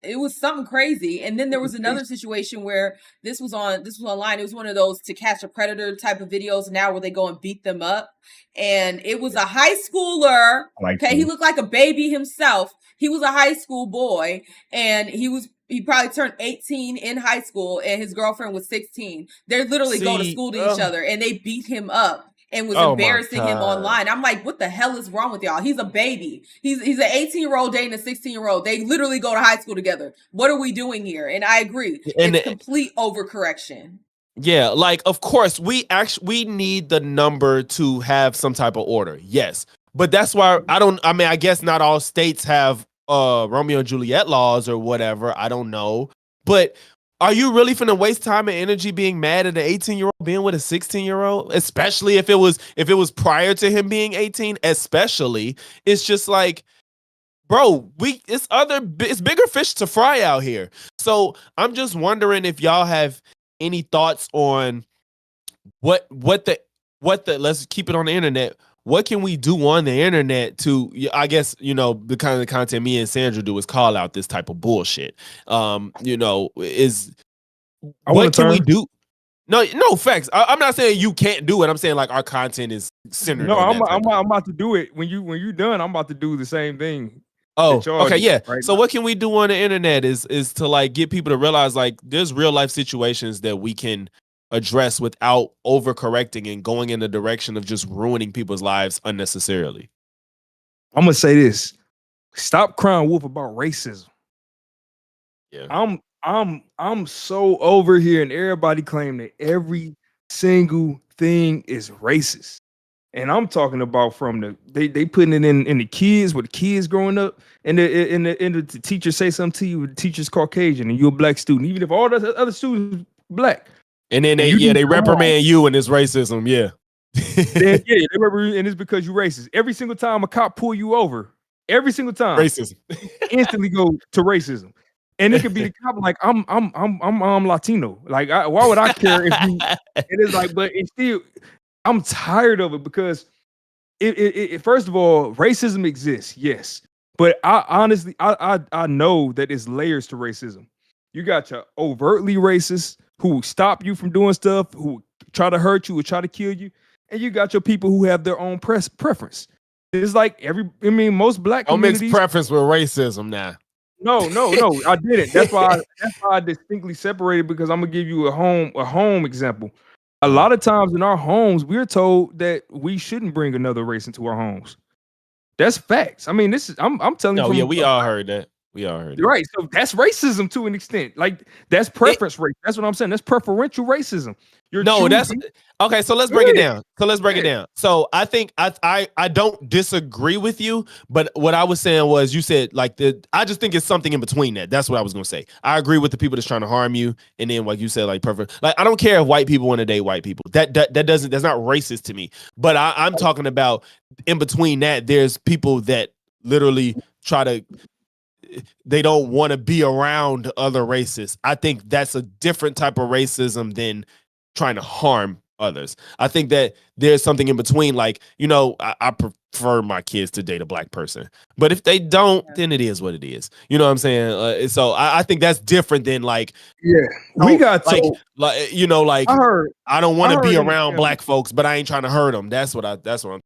It was something crazy. And then there was another situation where this was online. It was one of those To Catch a Predator type of videos now where they go and beat them up. And it was a high schooler. He looked like a baby himself. He was a high school boy, and he probably turned 18 in high school, and his girlfriend was 16. They literally go to school to each other, and they beat him up and was embarrassing him online. I'm like, what the hell is wrong with y'all? He's a baby. He's an 18-year-old dating a 16-year-old. They literally go to high school together. What are we doing here? And I agree. It's complete overcorrection. Yeah, like, of course, we need the number to have some type of order. Yes. But that's why I guess not all states have Romeo and Juliet laws or whatever. I don't know. But are you really finna waste time and energy being mad at an 18-year-old being with a 16-year-old? Especially if it was prior to him being 18, especially. It's just like, bro, it's bigger fish to fry out here. So I'm just wondering if y'all have any thoughts on what the let's keep it on the internet. What can we do on the internet to, I guess, the kind of content me and Sandra do is call out this type of bullshit. What can we do? No facts. I'm not saying you can't do it. I'm saying like our content is centered. No, I'm about to do it. When you're done, I'm about to do the same thing. Oh, okay, yeah. Right, so what can we do on the internet is to like get people to realize like there's real life situations that we can address without overcorrecting and going in the direction of just ruining people's lives unnecessarily. I'm gonna say this: stop crying wolf about racism. Yeah, I'm so over here, and everybody claim that every single thing is racist. And I'm talking about from they putting it in the kids with the kids growing up, and the teacher say something to you, the teacher's Caucasian and you're a black student, even if all the other students black. And then they reprimand you and it's racism, yeah. They reprimand, and it's because you're racist. Every single time a cop pull you over, every single time, racism, instantly go to racism. And it could be the cop like I'm Latino. Like why would I care if you? It is like, but it's still. I'm tired of it because it first of all, racism exists, yes. But I honestly know that it's layers to racism. You got your overtly racist who stop you from doing stuff, who try to hurt you or try to kill you, and you got your people who have their own preference. It's like most black communities don't mix preference with racism now. No, I didn't. That's why I distinctly separated, because I'm gonna give you a home example. A lot of times in our homes, we're told that we shouldn't bring another race into our homes. That's facts. I mean, this is I'm telling you. Yeah, we all heard that. We all heard it. Right. So that's racism to an extent. Like that's preference race. That's what I'm saying. That's preferential racism. Okay. So let's break it down. So I think I don't disagree with you, but what I was saying was, you said like I just think it's something in between that. That's what I was gonna say. I agree with the people that's trying to harm you, and then like you said, like perfect. Like I don't care if white people want to date white people. That's not racist to me. But I'm talking about in between that. There's people that literally they don't want to be around other races. I think that's a different type of racism than trying to harm others. I think that there's something in between. Like, I prefer my kids to date a black person, but if they don't, then it is what it is. You know what I'm saying? So I think that's different than like, yeah, we got like, told. like I heard, I don't want to be in the around family. black folks, but I ain't trying to hurt them. That's what I'm.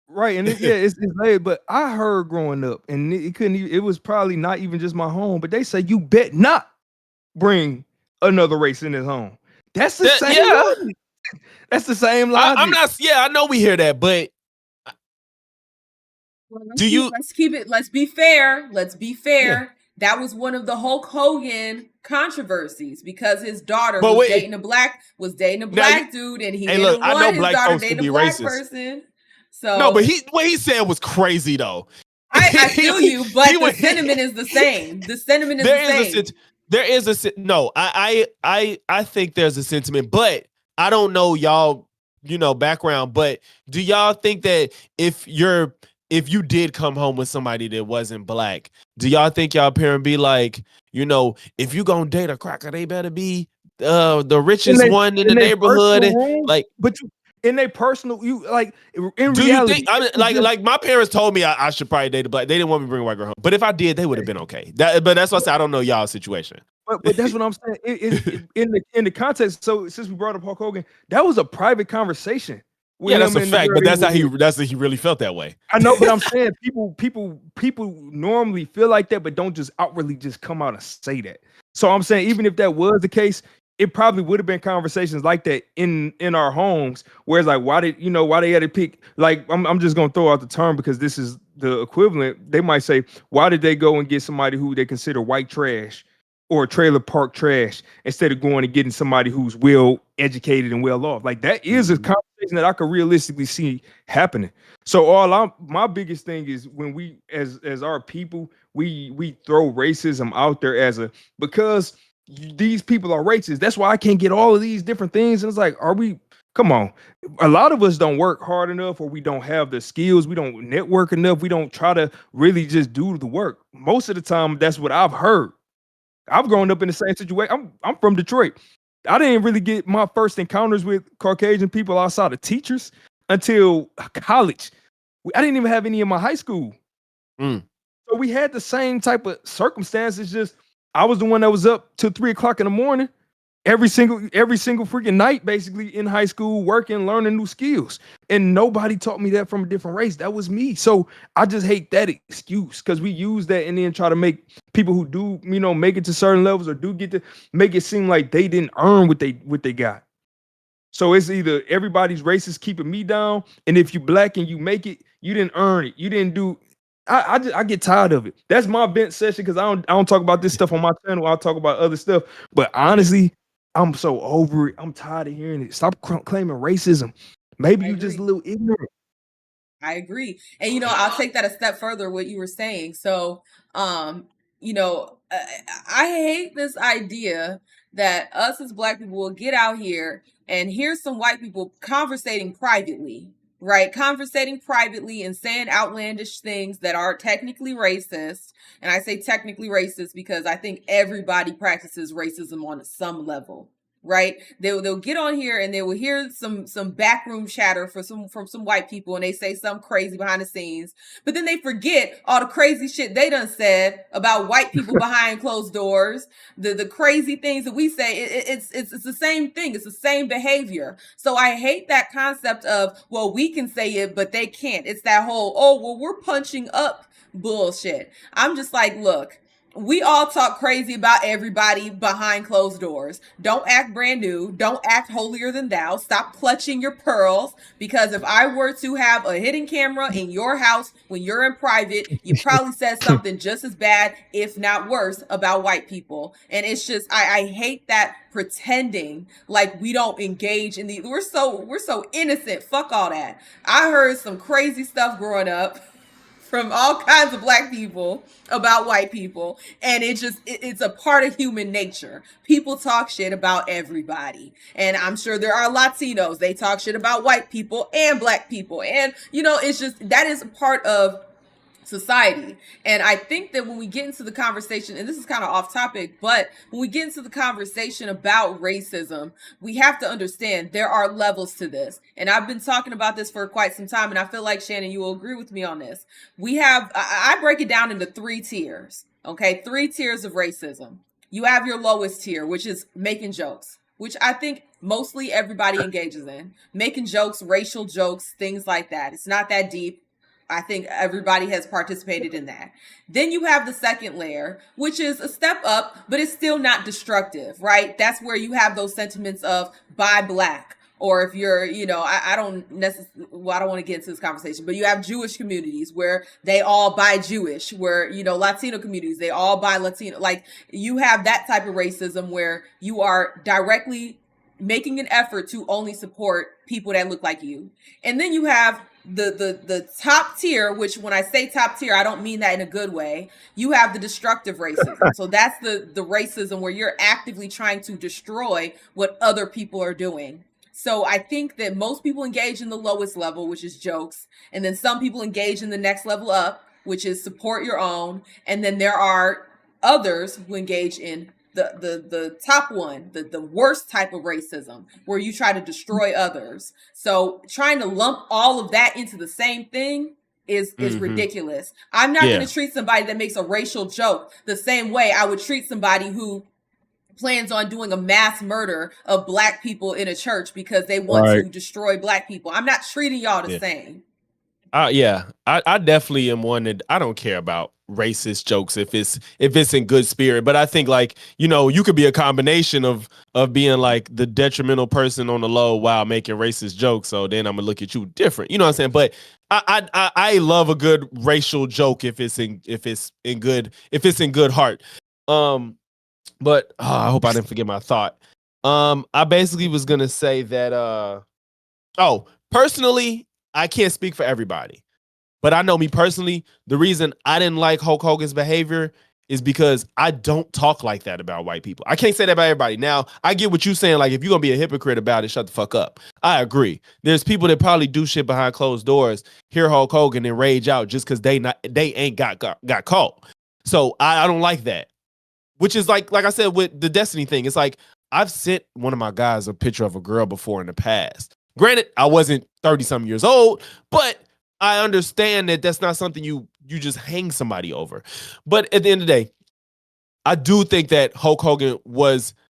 Right, and it's late, but I heard growing up, and it couldn't even, it was probably not even just my home, but they say you bet not bring another race in his home. That's the same logic. That's the same logic. I'm not. Yeah, I know we hear that, but Well, let's be fair. Let's be fair. Yeah. That was one of the Hulk Hogan controversies because his daughter was dating a black dude, and he didn't want his daughter dating a black person. So no, but what he said was crazy though. I feel you, but the sentiment is the same. The sentiment is the same. There is a no. I think there's a sentiment, but I don't know y'all, background. But do y'all think that if you did come home with somebody that wasn't black, do y'all think y'all parent be like, if you gonna date a cracker, they better be the richest one in the neighborhood, but in their personal, in do reality, you think, like my parents told me I should probably date a black. They didn't want me to bring a white girl home, but if I did, they would have been okay. But that's why I said I don't know y'all's situation. But that's what I'm saying. In the context. So since we brought up Hulk Hogan, that was a private conversation. Yeah, that's a fact. But that's how he really felt that way. I know, but I'm saying people normally feel like that, but don't just outwardly just come out and say that. So I'm saying even if that was the case, it probably would have been conversations like that in our homes. Whereas like why they had to pick, like I'm just gonna throw out the term because this is the equivalent. They might say, why did they go and get somebody who they consider white trash or trailer park trash instead of going and getting somebody who's well educated and well off? Like that is a conversation that I could realistically see happening. So my biggest thing is when we as our people, we throw racism out there because these people are racist. That's why I can't get all of these different things. And it's like, come on. A lot of us don't work hard enough, or we don't have the skills. We don't network enough. We don't try to really just do the work. Most of the time, that's what I've heard. I've grown up in the same situation. I'm from Detroit. I didn't really get my first encounters with Caucasian people outside of teachers until college. I didn't even have any in my high school. So we had the same type of circumstances, just I was the one that was up till 3:00 in the morning every single freaking night, basically in high school, working, learning new skills. And nobody taught me that from a different race. That was me. So I just hate that excuse because we use that and then try to make people who do, make it to certain levels or do get to make it seem like they didn't earn what they got. So it's either everybody's racist keeping me down, and if you black and you make it, you didn't earn it. You didn't do. I get tired of it. That's my vent session because I don't talk about this stuff on my channel. I'll talk about other stuff. But honestly, I'm so over it. I'm tired of hearing it. Stop claiming racism. Maybe you're just a little ignorant. I agree. And, I'll take that a step further, what you were saying. So, I hate this idea that us as black people will get out here and hear some white people conversating privately. Right, conversating privately and saying outlandish things that are technically racist. And I say technically racist because I think everybody practices racism on some level. Right, they'll get on here and they will hear some backroom chatter from some white people, and they say something crazy behind the scenes, but then they forget all the crazy shit they done said about white people behind closed doors. The crazy things that we say, it's the same thing. It's the same behavior. So I hate that concept of, well, we can say it, but they can't. It's that whole, we're punching up bullshit. I'm just like, look. We all talk crazy about everybody behind closed doors. Don't act brand new. Don't act holier than thou. Stop clutching your pearls, because if I were to have a hidden camera in your house when you're in private, you probably said something just as bad, if not worse, about white people. And it's just, I hate that pretending like we don't engage in we're so innocent. Fuck all that. I heard some crazy stuff growing up from all kinds of black people about white people, and it's a part of human nature. People talk shit about everybody, and I'm sure there are Latinos, they talk shit about white people and black people, and it's just, that is part of society. And I think that when we get into the conversation, and this is kind of off topic, but when we get into the conversation about racism, we have to understand there are levels to this. And I've been talking about this for quite some time, and I feel like, Shannon, you will agree with me on this. We have, I break it down into 3 tiers, okay? 3 tiers of racism. You have your lowest tier, which is making jokes, which I think mostly everybody engages in. Making jokes, racial jokes, things like that. It's not that deep. I think everybody has participated in that. Then you have the second layer, which is a step up, but it's still not destructive, right? That's where you have those sentiments of buy black. Or if you're, you know, I don't necessarily, well, I don't want to get into this conversation, but you have Jewish communities where they all buy Jewish, where, you know, Latino communities, they all buy Latino. Like, you have that type of racism where you are directly making an effort to only support people that look like you. And then you have the top tier, which when I say top tier, I don't mean that in a good way. You have the destructive racism. So that's the racism where you're actively trying to destroy what other people are doing. So I think that most people engage in the lowest level, which is jokes. And then some people engage in the next level up, which is support your own. And then there are others who engage in the top one, the worst type of racism, where you try to destroy others. So trying to lump all of that into the same thing is ridiculous. I'm not going to treat somebody that makes a racial joke the same way I would treat somebody who plans on doing a mass murder of black people in a church because they want to destroy black people. I'm not treating y'all the same. I definitely am one that I don't care about racist jokes if it's in good spirit. But I think, like, you know, you could be a combination of being like the detrimental person on the low while making racist jokes. So then I'm gonna look at you different. You know what I'm saying? But I love a good racial joke if it's in good heart. But I hope I didn't forget my thought. I basically was gonna say that personally, I can't speak for everybody, but I know me personally, the reason I didn't like Hulk Hogan's behavior is because I don't talk like that about white people. I can't say that about everybody. Now, I get what you're saying. Like, if you're gonna be a hypocrite about it, shut the fuck up. I agree. There's people that probably do shit behind closed doors, hear Hulk Hogan and rage out just because they ain't got caught. So I don't like that. Which is like I said with the Destiny thing. It's like, I've sent one of my guys a picture of a girl before in the past. Granted, I wasn't 30-something years old, but I understand that that's not something you just hang somebody over. But at the end of the day, I do think that Hulk Hogan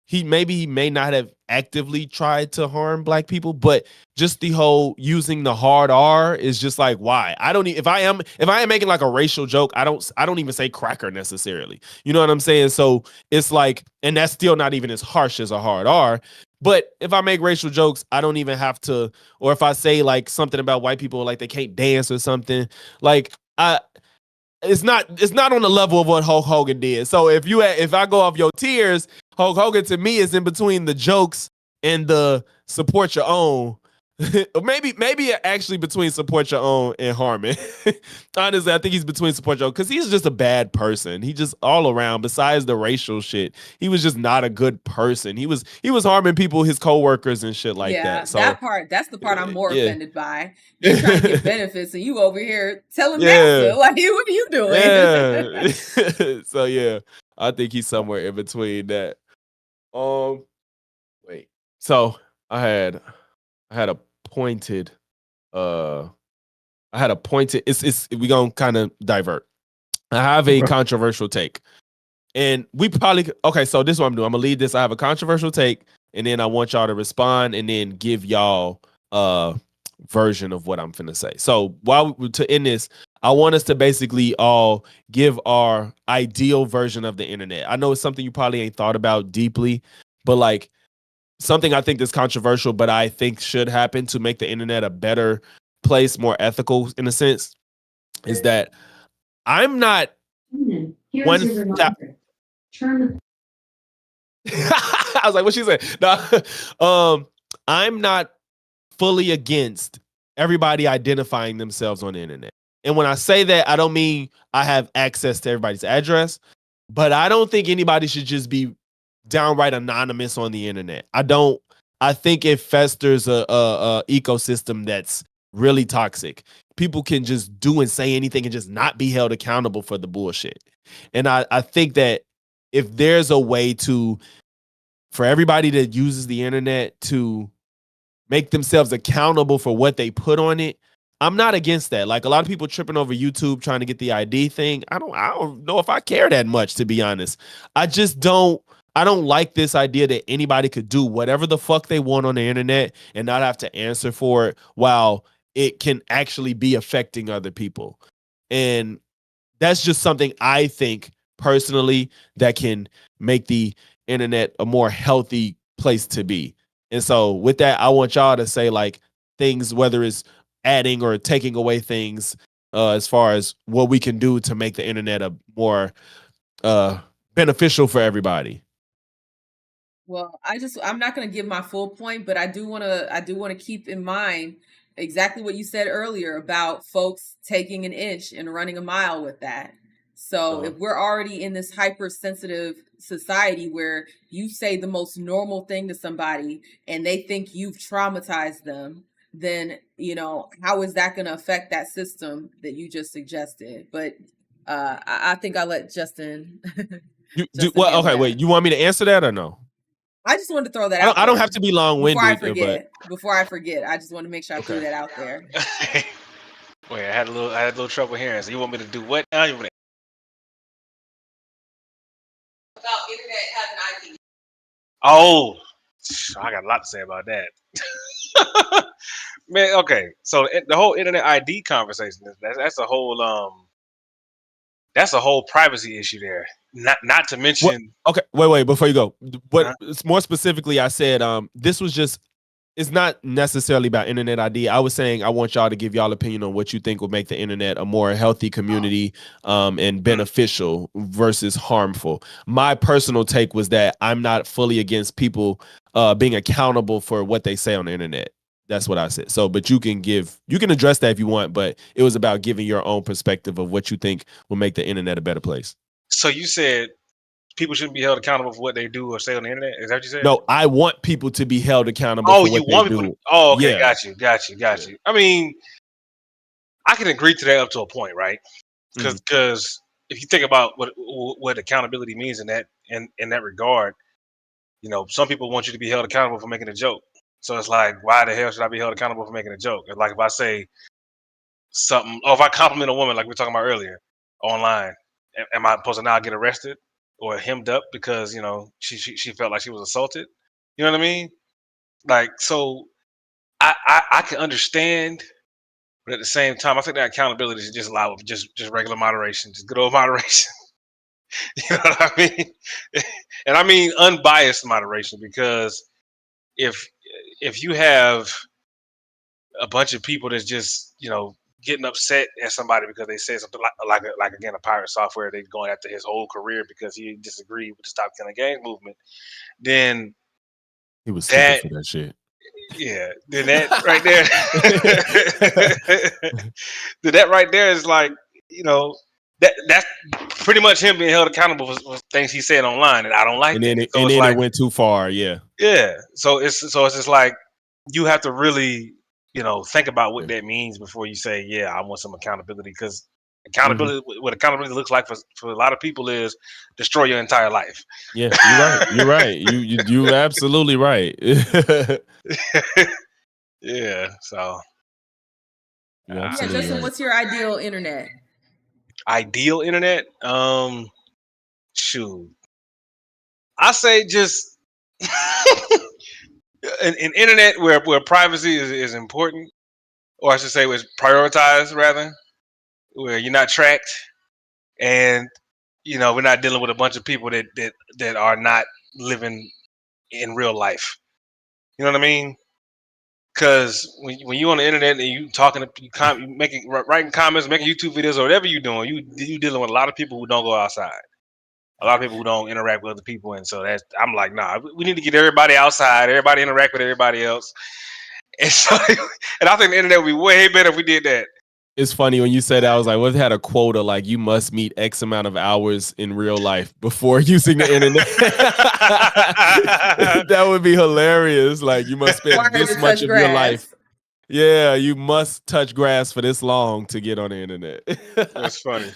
he may not have actively tried to harm black people, but just the whole using the hard R is just like, why? I don't if I am making like a racial joke, I don't even say cracker necessarily. You know what I'm saying? So it's like, and that's still not even as harsh as a hard R. But if I make racial jokes, I don't even have to, or if I say like something about white people, like they can't dance or something, like it's not on the level of what Hulk Hogan did. So if I go off your tiers, Hulk Hogan to me is in between the jokes and the support your own. maybe actually between support your own and harming. Honestly, I think he's between support your own because he's just a bad person. He just all around, besides the racial shit, he was just not a good person. He was harming people, his coworkers and shit like that. So that's the part I'm more offended by. You're trying to get benefits and you over here telling NASA, like, what are you doing? Yeah. So yeah, I think he's somewhere in between that. Wait. So I had a pointed it's we gonna kind of divert. I have a controversial take. And we probably so this is what I'm doing. I'm gonna lead this. I have a controversial take, and then I want y'all to respond and then give y'all a version of what I'm finna say. So to end this, I want us to basically all give our ideal version of the internet. I know it's something you probably ain't thought about deeply, but like something I think that's controversial, but I think should happen to make the internet a better place, more ethical in a sense, is that I'm not I was like, what she said? No, I'm not fully against everybody identifying themselves on the internet. And when I say that, I don't mean I have access to everybody's address, but I don't think anybody should just be downright anonymous on the internet. I think it festers a ecosystem that's really toxic. people can just do and say anything and just not be held accountable for the bullshit. And I think that if there's a way for everybody that uses the internet to make themselves accountable for what they put on it, I'm not against that. Like a lot of people tripping over YouTube trying to get the ID thing. I don't know if I care that much, to be honest. I don't like this idea that anybody could do whatever the fuck they want on the internet and not have to answer for it while it can actually be affecting other people. And that's just something I think personally that can make the internet a more healthy place to be. And so with that, I want y'all to say like things, whether it's adding or taking away things as far as what we can do to make the internet a more beneficial for everybody. Well, I'm not going to give my full point, but I do want to keep in mind exactly what you said earlier about folks taking an inch and running a mile with that. So if we're already in this hypersensitive society where you say the most normal thing to somebody and they think you've traumatized them, then, how is that going to affect that system that you just suggested? But I think I'll let Justin. Wait, you want me to answer that or no? I just wanted to throw that out. I don't have to be long-winded. Before I forget, I just want to make sure I threw that out there. Wait, I had a little trouble hearing. So you want me to do what now? About internet having ID. Oh, I got a lot to say about that. Man, okay. So the whole internet ID conversation, that's a whole privacy issue there. Not to mention. Okay, wait, before you go. But more specifically, I said this was just. It's not necessarily about internet ID. I was saying I want y'all to give y'all opinion on what you think will make the internet a more healthy community and beneficial versus harmful. My personal take was that I'm not fully against people being accountable for what they say on the internet. That's what I said. So, but you can address that if you want, but it was about giving your own perspective of what you think will make the internet a better place. So you said people shouldn't be held accountable for what they do or say on the internet? Is that what you said? No, I want people to be held accountable for what they do. Okay, yeah. Got you. I mean, I can agree to that up to a point, right? Because if you think about what accountability means in that regard, some people want you to be held accountable for making a joke. So it's like, why the hell should I be held accountable for making a joke? It's like if I say something, or if I compliment a woman like we were talking about earlier online, am I supposed to now get arrested or hemmed up because she felt like she was assaulted? You know what I mean? Like, so I can understand, but at the same time, I think that accountability should just allow just regular moderation, just good old moderation. You know what I mean? And I mean unbiased moderation, because if you have a bunch of people that's just getting upset at somebody because they said something like again, a pirate software, they going after his whole career because he disagreed with the Stop Killing Gangs movement, then he was stupid for that shit. Yeah, then that right there, then that right there is like, that's pretty much him being held accountable for things he said online, and I don't like. And then it went too far. Yeah. Yeah. So it's just like you have to really think about what that means before you say, yeah, I want some accountability, because accountability, what accountability looks like for a lot of people is destroy your entire life. Yeah, you're right. You're absolutely right. Yeah. So. Yeah, Justin, what's your ideal internet? Ideal internet? Shoot. I say just an internet where privacy is important, or I should say was prioritized rather, where you're not tracked, and we're not dealing with a bunch of people that are not living in real life. You know what I mean? Because when you're on the internet and you talking, you writing comments, making YouTube videos, or whatever you're doing, you dealing with a lot of people who don't go outside, a lot of people who don't interact with other people, and so I'm like, nah, we need to get everybody outside, everybody interact with everybody else, and so and I think the internet would be way better if we did that. It's funny when you said that, I was like, what if it had a quota like you must meet X amount of hours in real life before using the internet? That would be hilarious. Like you must spend this much of your life. Yeah, you must touch grass for this long to get on the internet. That's funny.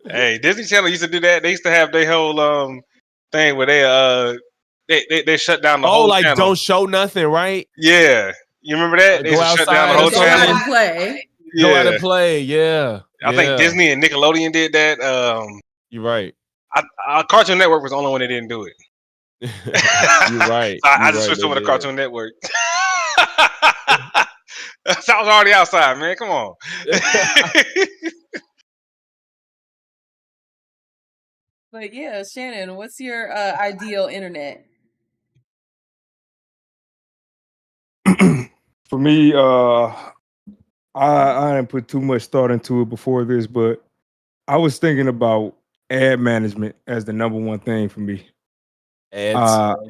Hey, Disney Channel used to do that. They used to have their whole thing where they shut down the Oh, whole like channel. don't show nothing, right? Yeah, you remember that? They Go used to shut down the outside or whole Go out channel. and play. Go out and Yeah, play. Yeah. I think Yeah. Disney and Nickelodeon did that. You're right. Cartoon Network was the only one that didn't do it. You're right. So I You're just right. switched They over to did. Cartoon Network. So I was already outside, man. Come on. But yeah, Shannon, what's your ideal internet? For me, I didn't put too much thought into it before this, but I was thinking about ad management as the number one thing for me. Ads.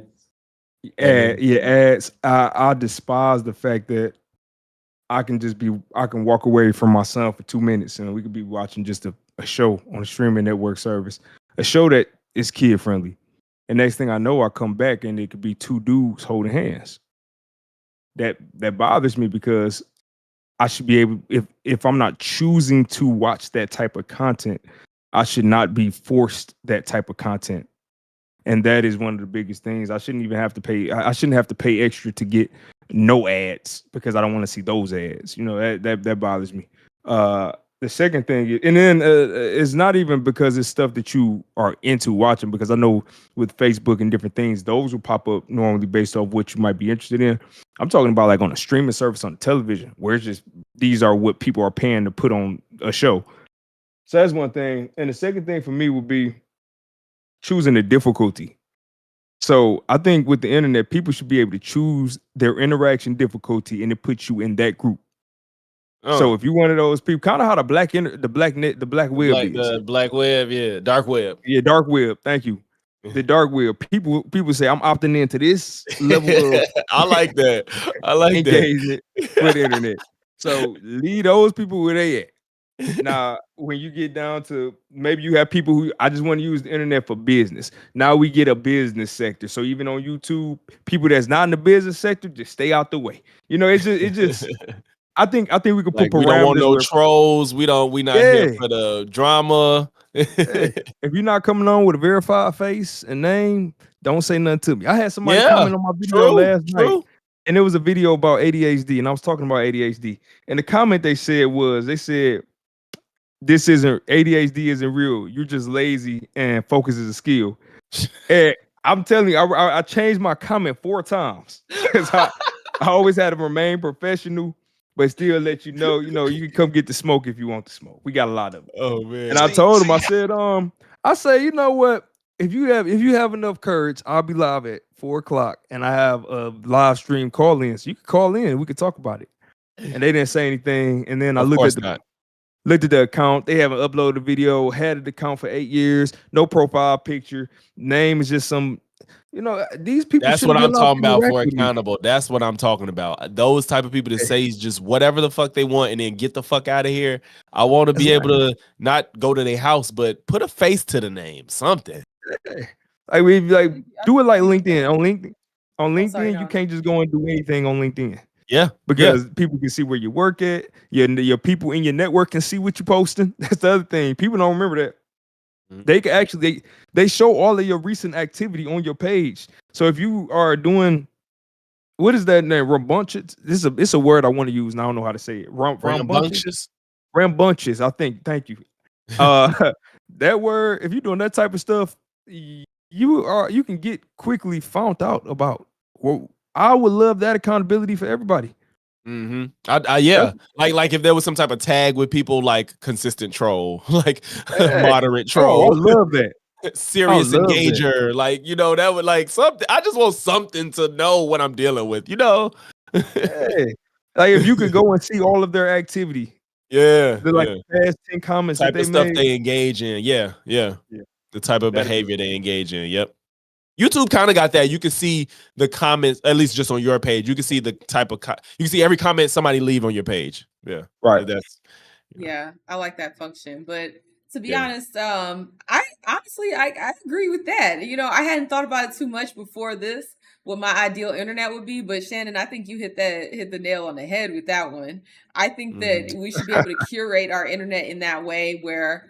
Ads. I despise the fact that I can walk away from my son for 2 minutes and we could be watching just a show on a streaming network service, a show that is kid friendly. And next thing I know, I come back and it could be two dudes holding hands. That bothers me because I should be able, if I'm not choosing to watch that type of content, I should not be forced that type of content. And that is one of the biggest things. I shouldn't even have to pay. I shouldn't have to pay extra to get no ads because I don't want to see those ads. You know, that bothers me. The second thing, and then it's not even because it's stuff that you are into watching, because I know with Facebook and different things, those will pop up normally based off what you might be interested in. I'm talking about like on a streaming service on television, where it's just these are what people are paying to put on a show. So that's one thing. And the second thing for me would be choosing the difficulty. So I think with the internet, people should be able to choose their interaction difficulty, and it puts you in that group. So if you're one of those people, kind of how the black web is. The black web, yeah, dark web. Yeah, dark web. Thank you. The dark web. People say I'm opting into this level of I like that. I like engagement with the internet. So leave those people where they at. Now, when you get down to maybe you have people who I just want to use the internet for business. Now we get a business sector. So even on YouTube, people that's not in the business sector, just stay out the way. You know, it's just I think we could put Like, parameters. we don't want no trolls. We're not here for the drama. If you're not coming on with a verified face and name, don't say nothing to me. I had somebody comment on my video last night, and it was a video about ADHD, and I was talking about ADHD. And the comment they said, this isn't ADHD isn't real. You're just lazy and focus is a skill. And I'm telling you, I changed my comment 4 times because I always had to remain professional, but still let you know, you can come get the smoke if you want the smoke. We got a lot of it. Oh man. And I told him, I said, you know what? If you have enough courage, I'll be live at 4:00 and I have a live stream call in. So you can call in and we could talk about it. And they didn't say anything. And then I looked at the account. They haven't uploaded a video, had the account for 8 years, no profile picture. Name is just some, these people. That's what I'm talking about for accountable. That's what I'm talking about. Those type of people that say just whatever the fuck they want and then get the fuck out of here. I want to be able to not go to their house, but put a face to the name, something. Do it like LinkedIn. On LinkedIn, you can't just go and do anything on LinkedIn. Yeah, because people can see where you work at. Your people in your network can see what you're posting. That's the other thing. People don't remember that. They can actually they show all of your recent activity on your page. So if you are doing, what is that name? Rambunctious. It's a word I want to use and I don't know how to say it. Rambunctious. Rambunctious. I think. Thank you. That word. If you're doing that type of stuff, you can get quickly found out about. Well, I would love that accountability for everybody. Yeah. Like if there was some type of tag with people like consistent troll, like moderate troll. I love that. Serious engager. Like, that would like something. I just want something to know what I'm dealing with, Like if you could go and see all of their activity. The past 10 comments type that of stuff they engage in. Yeah. The type of behavior they engage in. Yep. YouTube kind of got that. You can see the comments, at least just on your page. You can see the type of you can see every comment somebody leave on your page. Yeah, right. Yeah, I like that function. But To be Yeah. honest, I honestly I agree with that. I hadn't thought about it too much before this, what my ideal internet would be, but Shannon, I think you hit the nail on the head with that one. I think that we should be able to curate our internet in that way where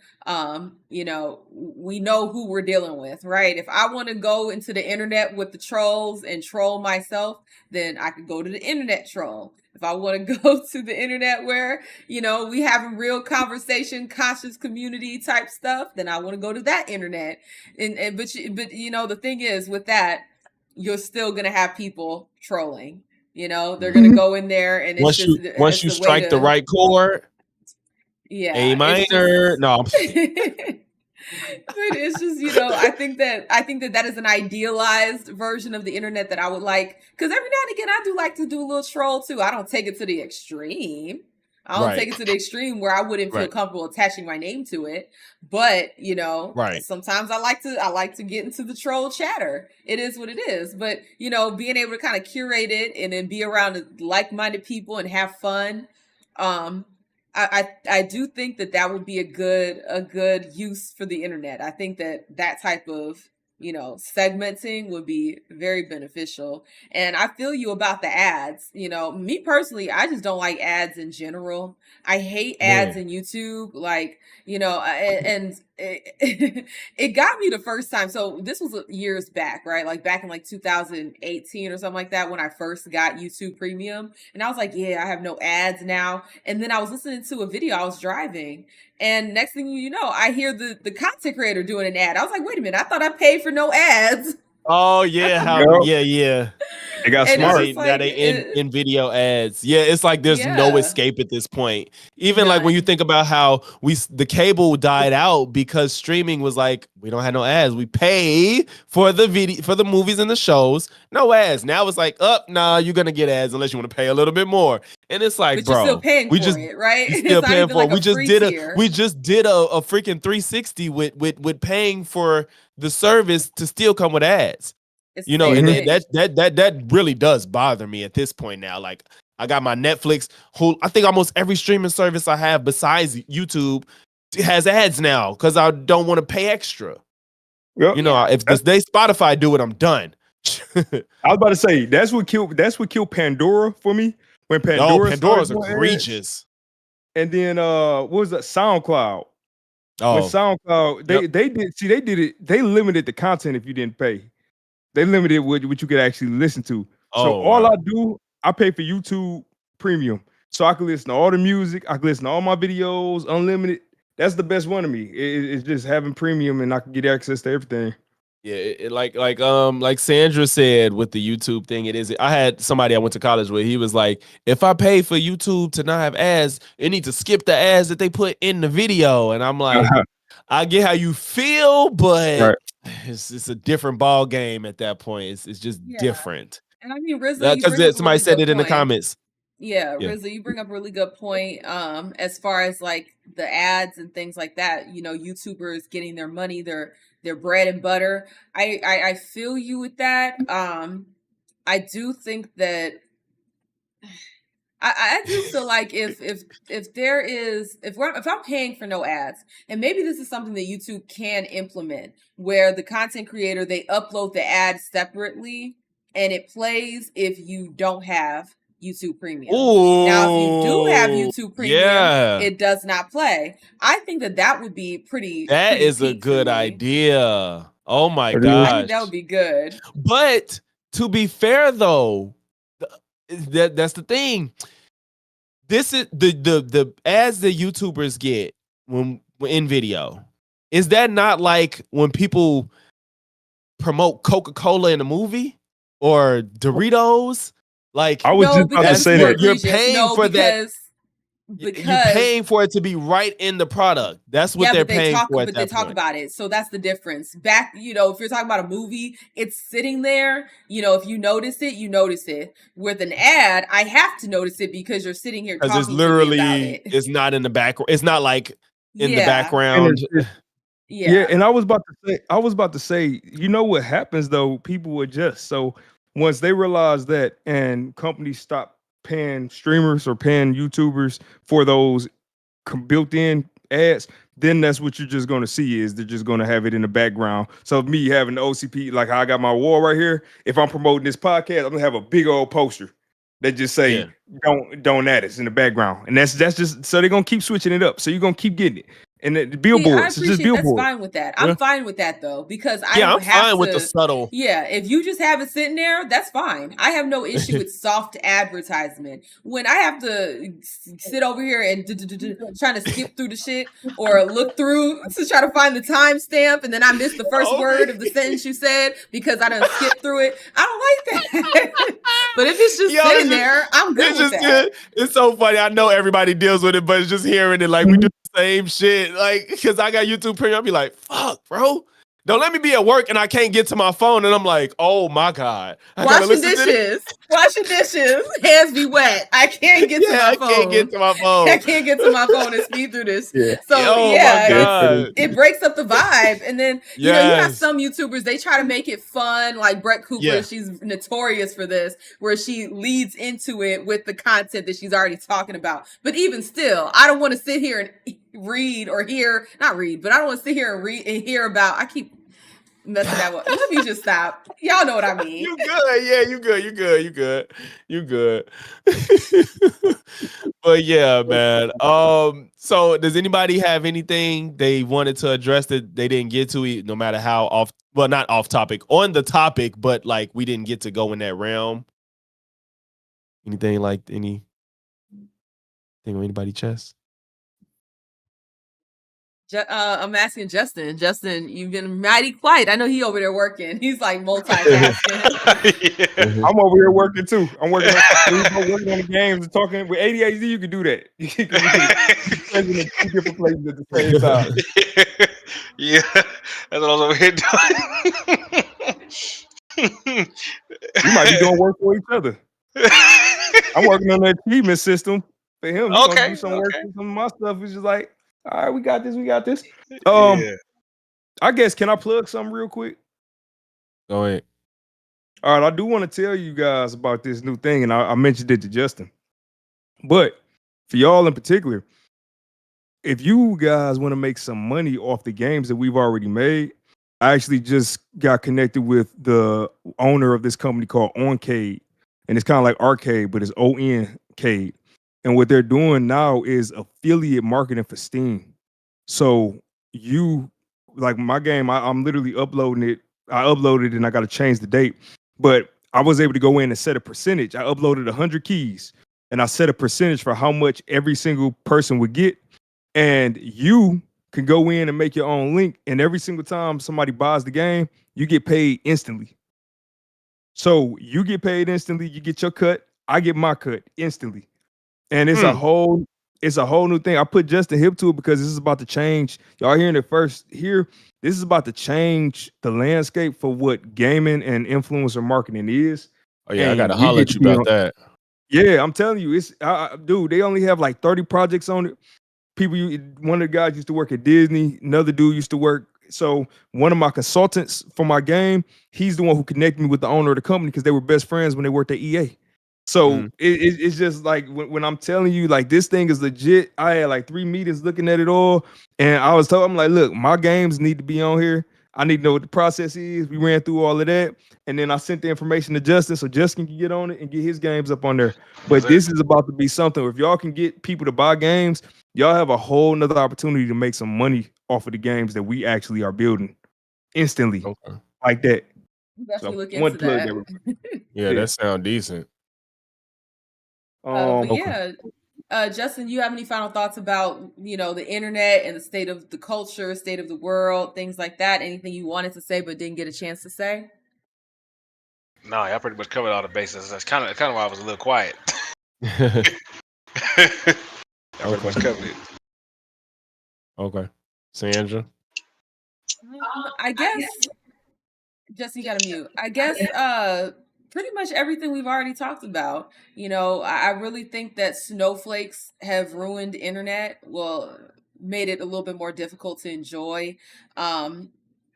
we know who we're dealing with, right? If I want to go into the internet with the trolls and troll myself, then I could go to the internet troll. If I want to go to the internet where, we having real conversation, conscious community type stuff, then I want to go to that internet. But the thing is with that, you're still going to have people trolling. They're going to go in there and once you strike the right chord, yeah, A minor. No, but it's just, I think that is an idealized version of the internet that I would like. Because every now and again, I do like to do a little troll too. I don't take it to the extreme. I don't take it to the extreme where I wouldn't feel comfortable attaching my name to it. But, sometimes I like to get into the troll chatter. It is what it is. But, being able to kind of curate it and then be around like-minded people and have fun. I do think that would be a good use for the internet. I think that type of segmenting would be very beneficial. And I feel you about the ads. Me personally, I just don't like ads in general. I hate ads in YouTube. Like, and it got me the first time. So this was years back, right? Like back in like 2018 or something like that when I first got YouTube Premium. And I was like, yeah, I have no ads now. And then I was listening to a video. I was driving. And next thing you know, I hear the content creator doing an ad. I was like, wait a minute, I thought I paid for no ads. Oh yeah, yeah. They got smart. Now they in video ads. Yeah, it's like there's no escape at this point. Even like when you think about how the cable died out because streaming was like, we don't have no ads. We pay for the video, for the movies and the shows, no ads. Now it's like, nah, you're gonna get ads unless you want to pay a little bit more. And it's like, but you're still paying for it, right? You're still paying for it. We just did a freaking 360 with paying for the service to still come with ads. And that really does bother me at this point now. Like I got my Netflix, I think almost every streaming service I have besides YouTube has ads now because I don't want to pay extra. Yep. If Spotify do it, I'm done. I was about to say that's what killed Pandora for me. When Pandora's egregious. And then what was that? SoundCloud. Oh, when SoundCloud, they did it. They limited the content if you didn't pay. They limited what you could actually listen to. I do, I pay for YouTube Premium. So I can listen to all the music. I can listen to all my videos, unlimited. That's the best one to me. It's just having premium and I can get access to everything. Yeah, like Sandra said with the YouTube thing, it is. I had somebody I went to college with. He was like, if I pay for YouTube to not have ads, it needs to skip the ads that they put in the video. And I'm like, I get how you feel, but it's a different ball game at that point. It's just different. And I mean, Rizzo, because somebody said it in the comments. Yeah, Rizzo, you bring up a really good point. As far as like the ads and things like that, YouTubers getting their money, their bread and butter. I feel you with that. I do think that I do feel like if I'm paying for no ads, and maybe this is something that YouTube can implement, where the content creator, they upload the ads separately and it plays if you don't have YouTube Premium. Ooh, now, if you do have YouTube Premium, it does not play. I think that would be pretty. That is a good idea. Oh my gosh, I think that would be good. But to be fair, though, that's the thing. This is the ads that YouTubers get when in video. Is that not like when people promote Coca-Cola in a movie or Doritos? Like I was just about to say that you're paying for that. Because you're paying for it to be right in the product. That's what they're paying for. But they talk about it. So that's the difference. Back, if you're talking about a movie, it's sitting there. If you notice it, you notice it. With an ad, I have to notice it because you're sitting here talking it's literally, to me about it. It's not in the background. It's not like in the background. And I was about to say, what happens though? People adjust. So once they realize that and companies stop paying streamers or paying YouTubers for those built-in ads, then that's what you're just going to see is they're just going to have it in the background. So me having the OCP, like how I got my wall right here, if I'm promoting this podcast, I'm gonna have a big old poster that just say don't at us in the background. And that's just so they're gonna keep switching it up. So you're gonna keep getting it. And the billboards, I it's just appreciate that's billboards. fine with that. I'm fine with that though, because I Yeah, don't I'm have fine to, with the subtle. Yeah, if you just have it sitting there, that's fine. I have no issue with soft advertisement. When I have to sit over here and trying to skip through the shit or look through to try to find the timestamp, and then I miss the first word of the sentence you said because I done skipped through it. I don't like that. But if it's just sitting there, I'm good with that. It's so funny. I know everybody deals with it, but it's just hearing it like we do the same shit. Like, because I got YouTube Premium, I'll be like, fuck, bro. Don't let me be at work and I can't get to my phone. And I'm like, oh my God. Washing dishes, hands be wet. I can't get to my phone. I can't get to my phone. I can't get to my phone and speed through this. Yeah. So my God. it breaks up the vibe. And then, you know, you got some YouTubers, they try to make it fun. Like Brett Cooper, she's notorious for this, where she leads into it with the content that she's already talking about. But even still, I don't want to sit here and read or hear, not read, but I don't want to sit here and read and hear about, I keep messing that up. Let me just stop. Y'all know what I mean. You good. Yeah, you good. But yeah, man. So does anybody have anything they wanted to address that they didn't get to, no matter how not off topic, on the topic, but like we didn't get to go in that realm? Anything like anything on anybody's chest? I'm asking Justin. Justin, you've been mighty quiet. I know he over there working. He's like multitasking. I'm over here working too. I'm working on the games and talking with ADHD. You can do that. You can in two different places at the same time. Yeah, that's what I was over here doing. We might be doing work for each other. I'm working on that achievement system for him. He's gonna do some work for some of my stuff. It's just like, all right, we got this. I guess, can I plug something real quick? Go ahead. All right, I do want to tell you guys about this new thing, and I mentioned it to Justin. But for y'all in particular, if you guys want to make some money off the games that we've already made, I actually just got connected with the owner of this company called Oncade, and it's kind of like arcade, but it's Oncade. And what they're doing now is affiliate marketing for Steam. So you, like my game, I'm literally uploading it. I uploaded it and I got to change the date. But I was able to go in and set a percentage. I uploaded 100 keys and I set a percentage for how much every single person would get. And you can go in and make your own link. And every single time somebody buys the game, you get paid instantly. So you get paid instantly. You get your cut. I get my cut instantly. And it's a whole new thing. I put Justin Hip to it because this is about to change. Y'all hearing it first here. This is about to change the landscape for what gaming and influencer marketing is. Oh yeah, and I gotta holler at you about that. Yeah, I'm telling you, it's dude. They only have like 30 projects on it. One of the guys used to work at Disney. Another dude used to work. So one of my consultants for my game, he's the one who connected me with the owner of the company because they were best friends when they worked at EA. So it's just like when I'm telling you, like, this thing is legit. I had like 3 meetings looking at it all. And I was told, I'm like, look, my games need to be on here. I need to know what the process is. We ran through all of that. And then I sent the information to Justin so Justin can get on it and get his games up on there. But this is about to be something. If y'all can get people to buy games, y'all have a whole nother opportunity to make some money off of the games that we actually are building instantly like that. Definitely look into that. Yeah, that sounds decent. Justin, you have any final thoughts about, the internet and the state of the culture, state of the world, things like that? Anything you wanted to say but didn't get a chance to say? No, I pretty much covered all the bases. That's kind of why I was a little quiet. I pretty much covered it. Okay, Sandra. I guess Justin, you gotta mute. I guess pretty much everything we've already talked about. I really think that snowflakes have ruined internet. Well, made it a little bit more difficult to enjoy.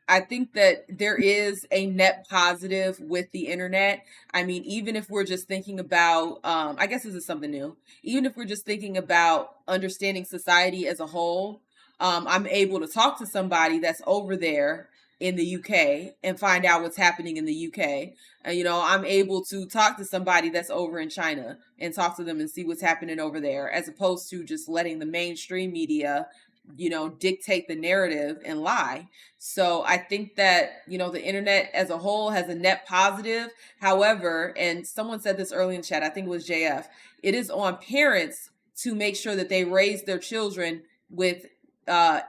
I think that there is a net positive with the internet. I mean, even if we're just thinking about, I guess this is something new. Even if we're just thinking about understanding society as a whole, I'm able to talk to somebody that's over there in the UK and find out what's happening in the UK. And, I'm able to talk to somebody that's over in China and talk to them and see what's happening over there, as opposed to just letting the mainstream media, dictate the narrative and lie. So I think that, the internet as a whole has a net positive. However, and someone said this early in chat, I think it was JF, it is on parents to make sure that they raise their children with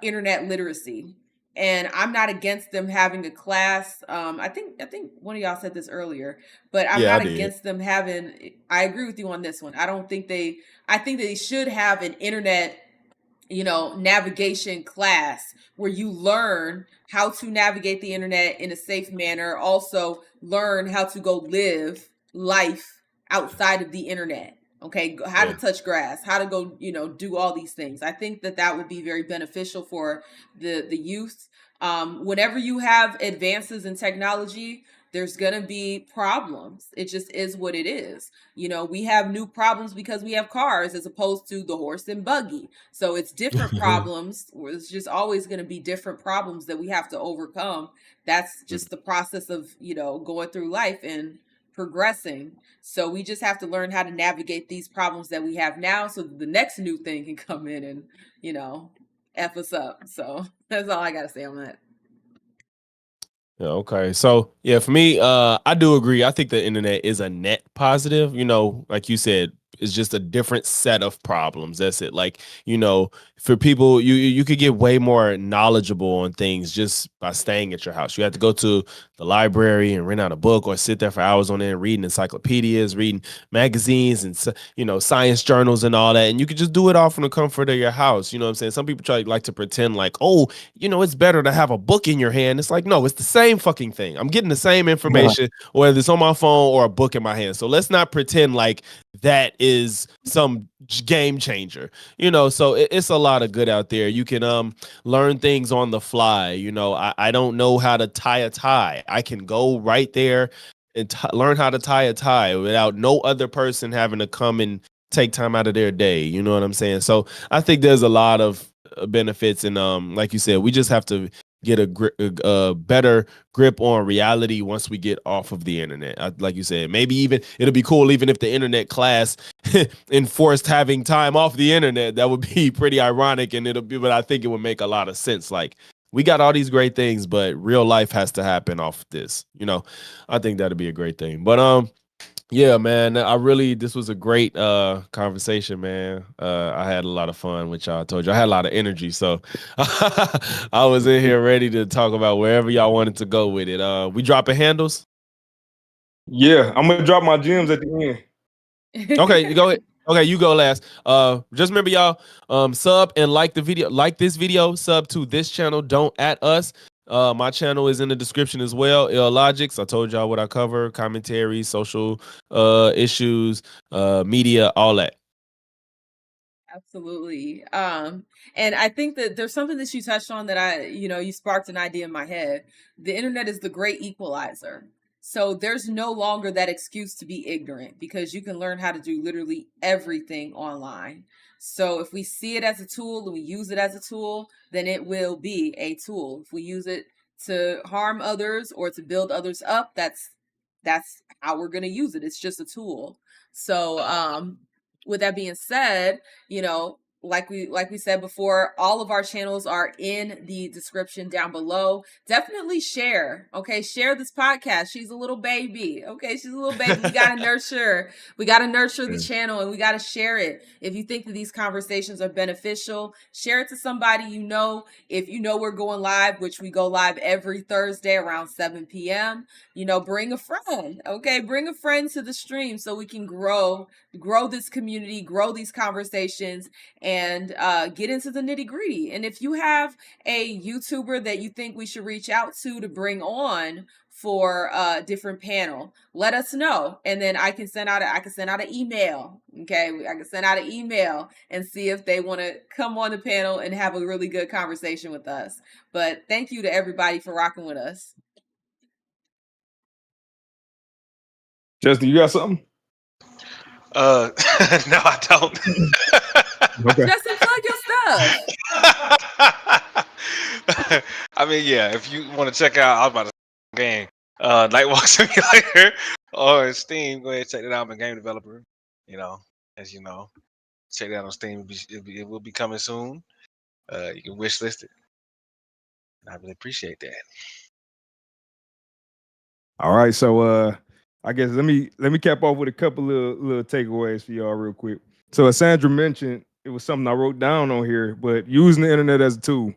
internet literacy. And I'm not against them having a class. I think one of y'all said this earlier, but I'm not against them having. I agree with you on this one. I think they should have an internet, navigation class where you learn how to navigate the internet in a safe manner. Also learn how to go live life outside of the internet. Okay, how to touch grass, how to go, do all these things. I think that would be very beneficial for the youth. Whenever you have advances in technology, there's going to be problems. It just is what it is. We have new problems because we have cars as opposed to the horse and buggy. So it's different problems. It's just always going to be different problems that we have to overcome. That's just the process of, going through life and progressing. So we just have to learn how to navigate these problems that we have now so that the next new thing can come in and, F us up. So that's all I got to say on that. Yeah, okay. So yeah, for me, I do agree. I think the internet is a net positive. Like you said, it's just a different set of problems. That's it. Like, for people, you could get way more knowledgeable on things just by staying at your house. You have to go to the library and rent out a book or sit there for hours on end reading encyclopedias, reading magazines and science journals and all that. And you could just do it all from the comfort of your house. You know what I'm saying? Some people like to pretend like, oh, it's better to have a book in your hand. It's like, no, it's the same fucking thing. I'm getting the same information, whether it's on my phone or a book in my hand. So let's not pretend like that is some game changer, so it's a lot of good out there. You can learn things on the fly. I don't know how to tie a tie. I can go right there and learn how to tie a tie without no other person having to come and take time out of their day. You know what I'm saying? So I think there's a lot of benefits, and like you said, we just have to get a better grip on reality once we get off of the internet. Like you said, maybe even it'll be cool even if the internet class enforced having time off the internet. That would be pretty ironic, but I think it would make a lot of sense. Like, we got all these great things, but real life has to happen off this. I think that'd be a great thing. But yeah, man, this was a great conversation, man. I had a lot of fun with y'all. I told you I had a lot of energy, so I was in here ready to talk about wherever y'all wanted to go with it. We dropping handles? Yeah, I'm gonna drop my gems at the end. Okay, go ahead. Okay, you go last. Just remember, y'all, sub and like the video, like this video, sub to this channel. Don't at us. My channel is in the description as well. Logix. I told y'all what I cover: commentary, social issues, media, all that. Absolutely. And I think that there's something that you touched on that you sparked an idea in my head. The internet is the great equalizer. So there's no longer that excuse to be ignorant, because you can learn how to do literally everything online. So if we see it as a tool and we use it as a tool, then it will be a tool. If we use it to harm others or to build others up, that's how we're going to use it. It's just a tool. So with that being said, like we said before, all of our channels are in the description down below. Definitely share. Okay, share this podcast. She's a little baby. Okay, she's a little baby. We gotta nurture. We gotta nurture the channel, and we gotta share it. If you think that these conversations are beneficial, share it to somebody you know. If you know we're going live, which we go live every Thursday around 7 p.m., bring a friend. Okay, bring a friend to the stream so we can grow this community, grow these conversations, and get into the nitty gritty. And if you have a YouTuber that you think we should reach out to bring on for a different panel, let us know. And then I can send out an email. Okay. I can send out an email and see if they want to come on the panel and have a really good conversation with us. But thank you to everybody for rocking with us. Justin, you got something? No, I don't. Okay. Justin, plug your stuff. I mean, yeah. If you want to check out, I was about to game. Nightwalk Simulator or Steam. Go ahead and check it out. I'm a game developer. You know, as you know, check it out on Steam. It will be coming soon. You can wish list it. I really appreciate that. All right, so I guess let me cap off with a couple of little takeaways for y'all real quick. So as Sandra mentioned, it was something I wrote down on here, but using the internet as a tool.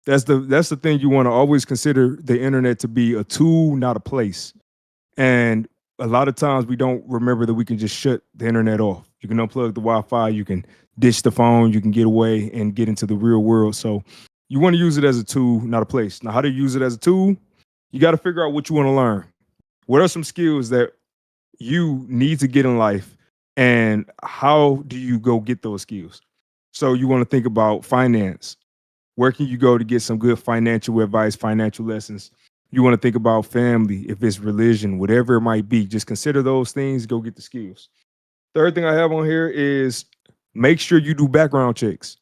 That's the thing you want to always consider the internet to be a tool, not a place. And a lot of times we don't remember that we can just shut the internet off. You can unplug the Wi-Fi, you can ditch the phone, you can get away and get into the real world. So you want to use it as a tool, not a place. Now, how to use it as a tool? You got to figure out what you want to learn. What are some skills that you need to get in life, and how do you go get those skills? So you want to think about finance. Where can you go to get some good financial advice, financial lessons? You want to think about family, if it's religion, whatever it might be. Just consider those things, go get the skills. Third thing I have on here is make sure you do background checks.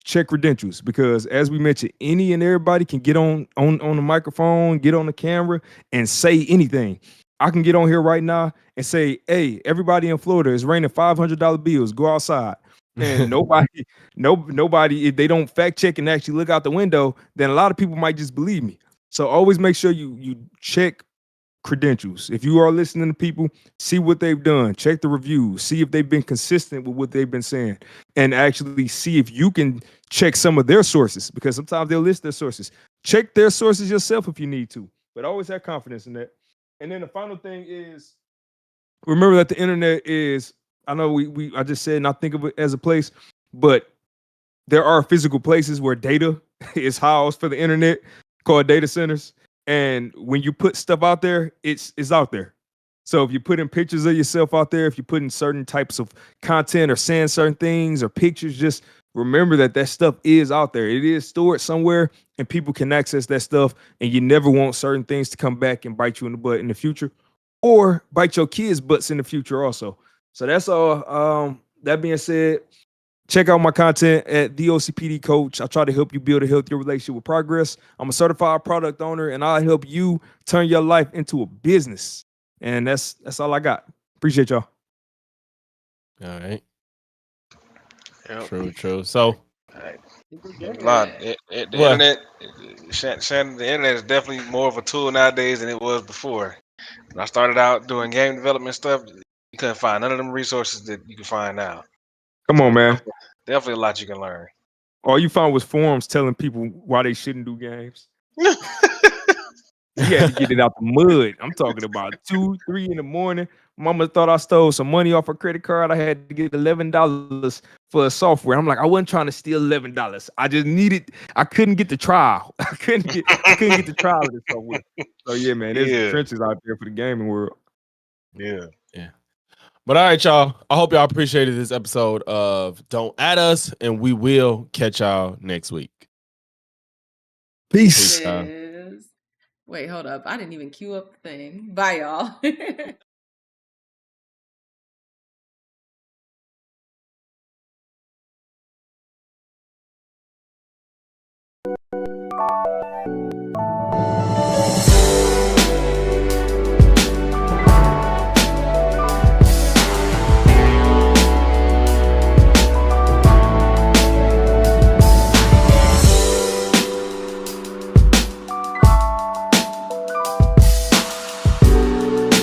Check credentials, because as we mentioned, any and everybody can get on the microphone, get on the camera, and say anything. I can get on here right now and say, "Hey, everybody in Florida, it's raining $500 bills. Go outside." And nobody, if they don't fact check and actually look out the window, then a lot of people might just believe me. So always make sure you check credentials. If you are listening to people, see what they've done, check the reviews, see if they've been consistent with what they've been saying, and actually see if you can check some of their sources, because sometimes they'll list their sources. Check their sources yourself if you need to, but always have confidence in that. And then the final thing is, remember that the internet is, I know I just said not think of it as a place, but there are physical places where data is housed for the internet, called data centers. And when you put stuff out there, it's out there. So if you're putting pictures of yourself out there, if you're putting certain types of content or saying certain things or pictures, just remember that stuff is out there. It is stored somewhere and people can access that stuff. And you never want certain things to come back and bite you in the butt in the future, or bite your kids' butts in the future also. So that's all. That being said, check out my content at the OCPD Coach. I try to help you build a healthier relationship with progress. I'm a certified product owner, and I help you turn your life into a business. And that's all I got. Appreciate y'all. All right. Yep. True. So, The internet, Shannon, the internet is definitely more of a tool nowadays than it was before. When I started out doing game development stuff, you couldn't find none of them resources that you can find now. Come on, man. Definitely a lot you can learn. All you found was forums telling people why they shouldn't do games. You had to get it out the mud. I'm talking about 2, 3 in the morning. Mama thought I stole some money off her credit card. I had to get $11 for a software. I'm like, I wasn't trying to steal $11. I just needed. I couldn't get the trial. I couldn't get the trial of this software. So yeah, man, there's trenches out there for the gaming world. Yeah. But all right, y'all. I hope y'all appreciated this episode of Don't Add Us, and we will catch y'all next week. Peace. Wait, hold up. I didn't even queue up the thing. Bye, y'all.